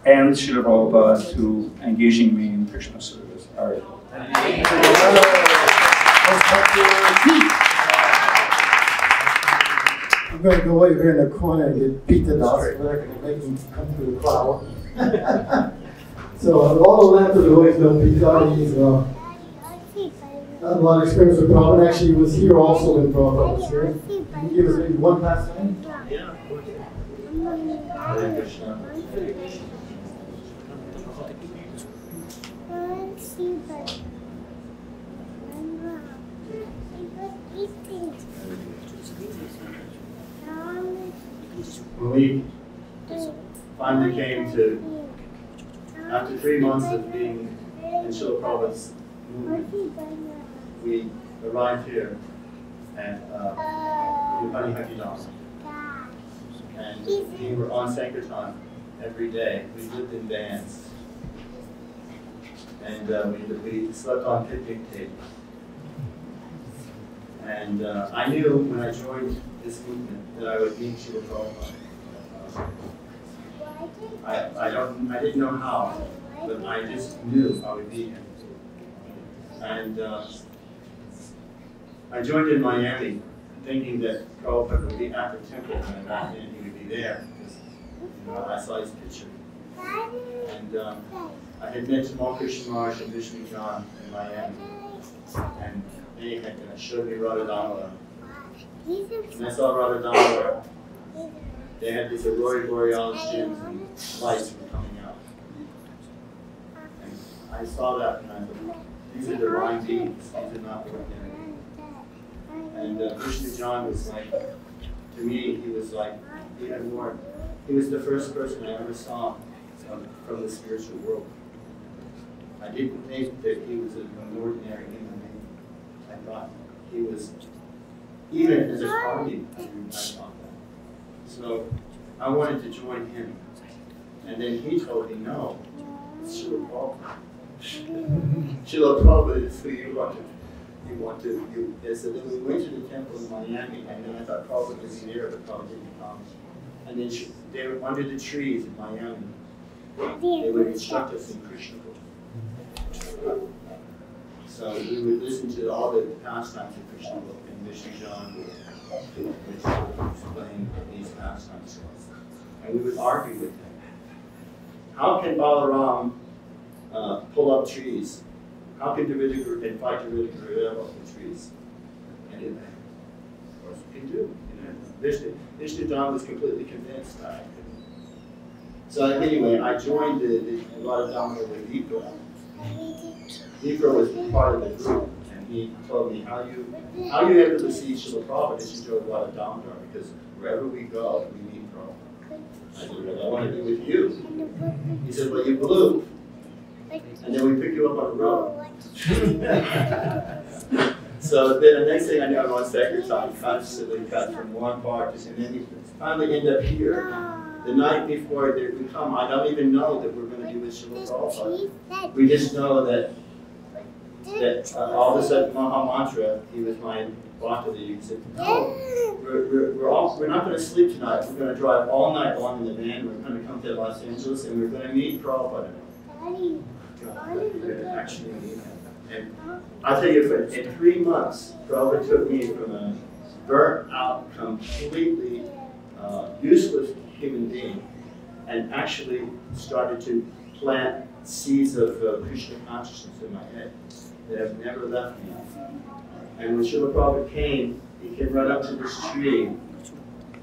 and Srila Prabhupada to engaging me in Krishna service. All right. I'm going to go over here in the corner and get beat to death. We're not going to make him come through the crowd. So all the lamps of the always know Pita. He's had a lot of experience with Prabhupada. Actually, he was here also when Prabhupada was here. Can you give us maybe one last time? Yeah. Hare Krishna. When we finally came to, after 3 months of being in Srila Prabhupada's movement, we arrived here at Panihakidam. And we were on Sankirtan every day. We lived in vans. And we slept on picnic tables. And I knew when I joined this movement that I would meet Srila Prabhupada. I didn't know how, but I just knew I would meet him. And I joined in Miami thinking that Prabhupada would be at the temple when I walked in, he would be there. Because, you know, I saw his picture. And I had met Tamal Krishna Maharaj and Vishnu John in Miami. And they had showed me Radha Damala. And I saw Radha Damala. They had these Aurora Borealis gems and lights were coming out. And I saw that and I thought, these are divine beings, these are not ordinary. And Vishnu John was like, to me, he was like, even more, he was the first person I ever saw from the spiritual world. I didn't think that he was an ordinary human being. I thought he was, even as a party, I thought that. So I wanted to join him. And then he told me, no, it's Srila Prabhupada. Srila Prabhupada is who you want to, so then we went to the temple in Miami, and then I thought Prabhupada would be there, but Prabhupada didn't come. And then they were under the trees in Miami. They would instruct us in Krishna. So we would listen to all the pastimes of Krishna book, and Vishnu John would explain these pastimes to us. And we would argue with him. How can Balaram pull up trees? How can Davidaguru and fight Davidaguru up the trees? And of course we can do. Vishnu John was completely convinced that I couldn't. So anyway, I joined the Radha Damala with Kripa. Kripa was part of the group, and he told me how you able to see Srila Prabhupada is you join Radha Damala, because wherever we go, we meet Prabhupada. I said, well, I want to be with you. He said, well, you blew. And then we picked you up on the road. So then the next thing I knew, I'm on Sagar constantly cut from one part, and then we finally end up here. The night before we come, I don't even know that we're going to do with Srila Prabhupada. We just know that all of a sudden Maha Mantra, he was my Bhakti, he said, no, we're not going to sleep tonight. We're going to drive all night long in the van. We're going to come to Los Angeles and we're going to meet Prabhupada. Actually meet him. And I'll tell you, in 3 months, Prabhupada took me from a burnt out, completely useless human being and actually started to plant seeds of Krishna consciousness in my head that have never left me. And when Srila Prabhupada came, he came right up to this tree,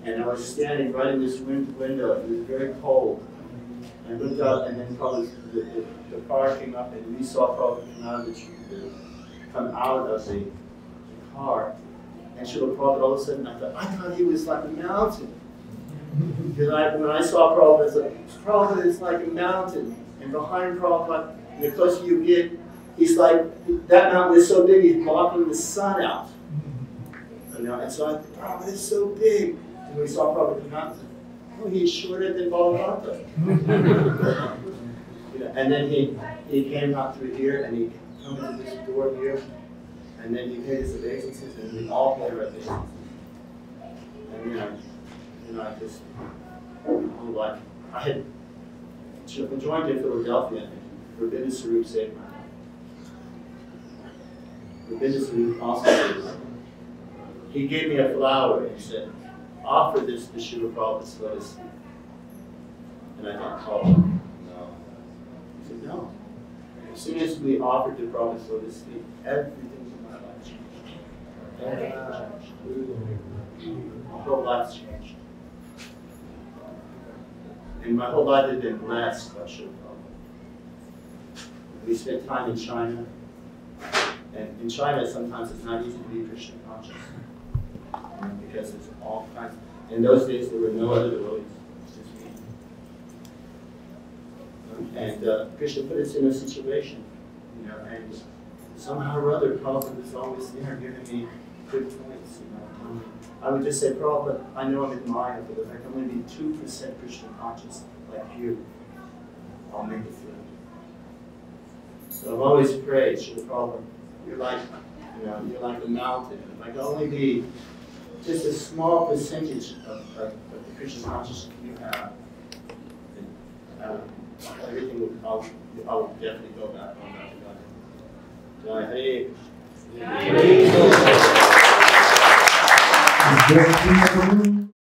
and I was standing right in this window. It was very cold. I looked up, and then the car came up, and we saw Prabhupada come out of the tree, come out of the car. And Srila Prabhupada, all of a sudden, I thought he was like a mountain. Because when I saw Prabhupada, it's like, Prabhupada is like a mountain. And behind Prabhupada, and the closer you get, he's like, that mountain is so big, he's blocking the sun out. You know, and so I thought, Prabhupada is so big. And we saw Prabhupada come out, oh, he's shorter than Balaramata. You know, and then he came out through here, and he came into this door here, and then he paid his obeisances, and we all paid our obeisances. And I just, whole life. I had joined in Philadelphia, and Rabinda Sarup saved my life. Rabinda Sarup also saved my life. He gave me a flower and he said, offer this to Srila Prabhupada's lotus feet. And I thought, oh, no. He said, no. As soon as we offered to Prabhupada's lotus feet, everything in my life changed. Everything changed. My whole life changed. And my whole life had been blessed by Srila Prabhupada. We spent time in China. And in China, sometimes it's not easy to be Krishna conscious. Because it's all kinds. In those days, there were no other devotees. It's just me. And Krishna put us in a situation, you know, and somehow or other, Prabhupada was always there giving me good points. You know. I would just say, Prabhupada, I know I'm in Maya, but if I can only be 2% Krishna conscious like you, I'll make it through. So I've always prayed, Srila Prabhupada, you're like, you know, you're like a mountain. If I can only be just a small percentage of the Krishna consciousness you have, then everything will, I will definitely go back on that to God. Hare Krishna. Jai Krishna Prabhu.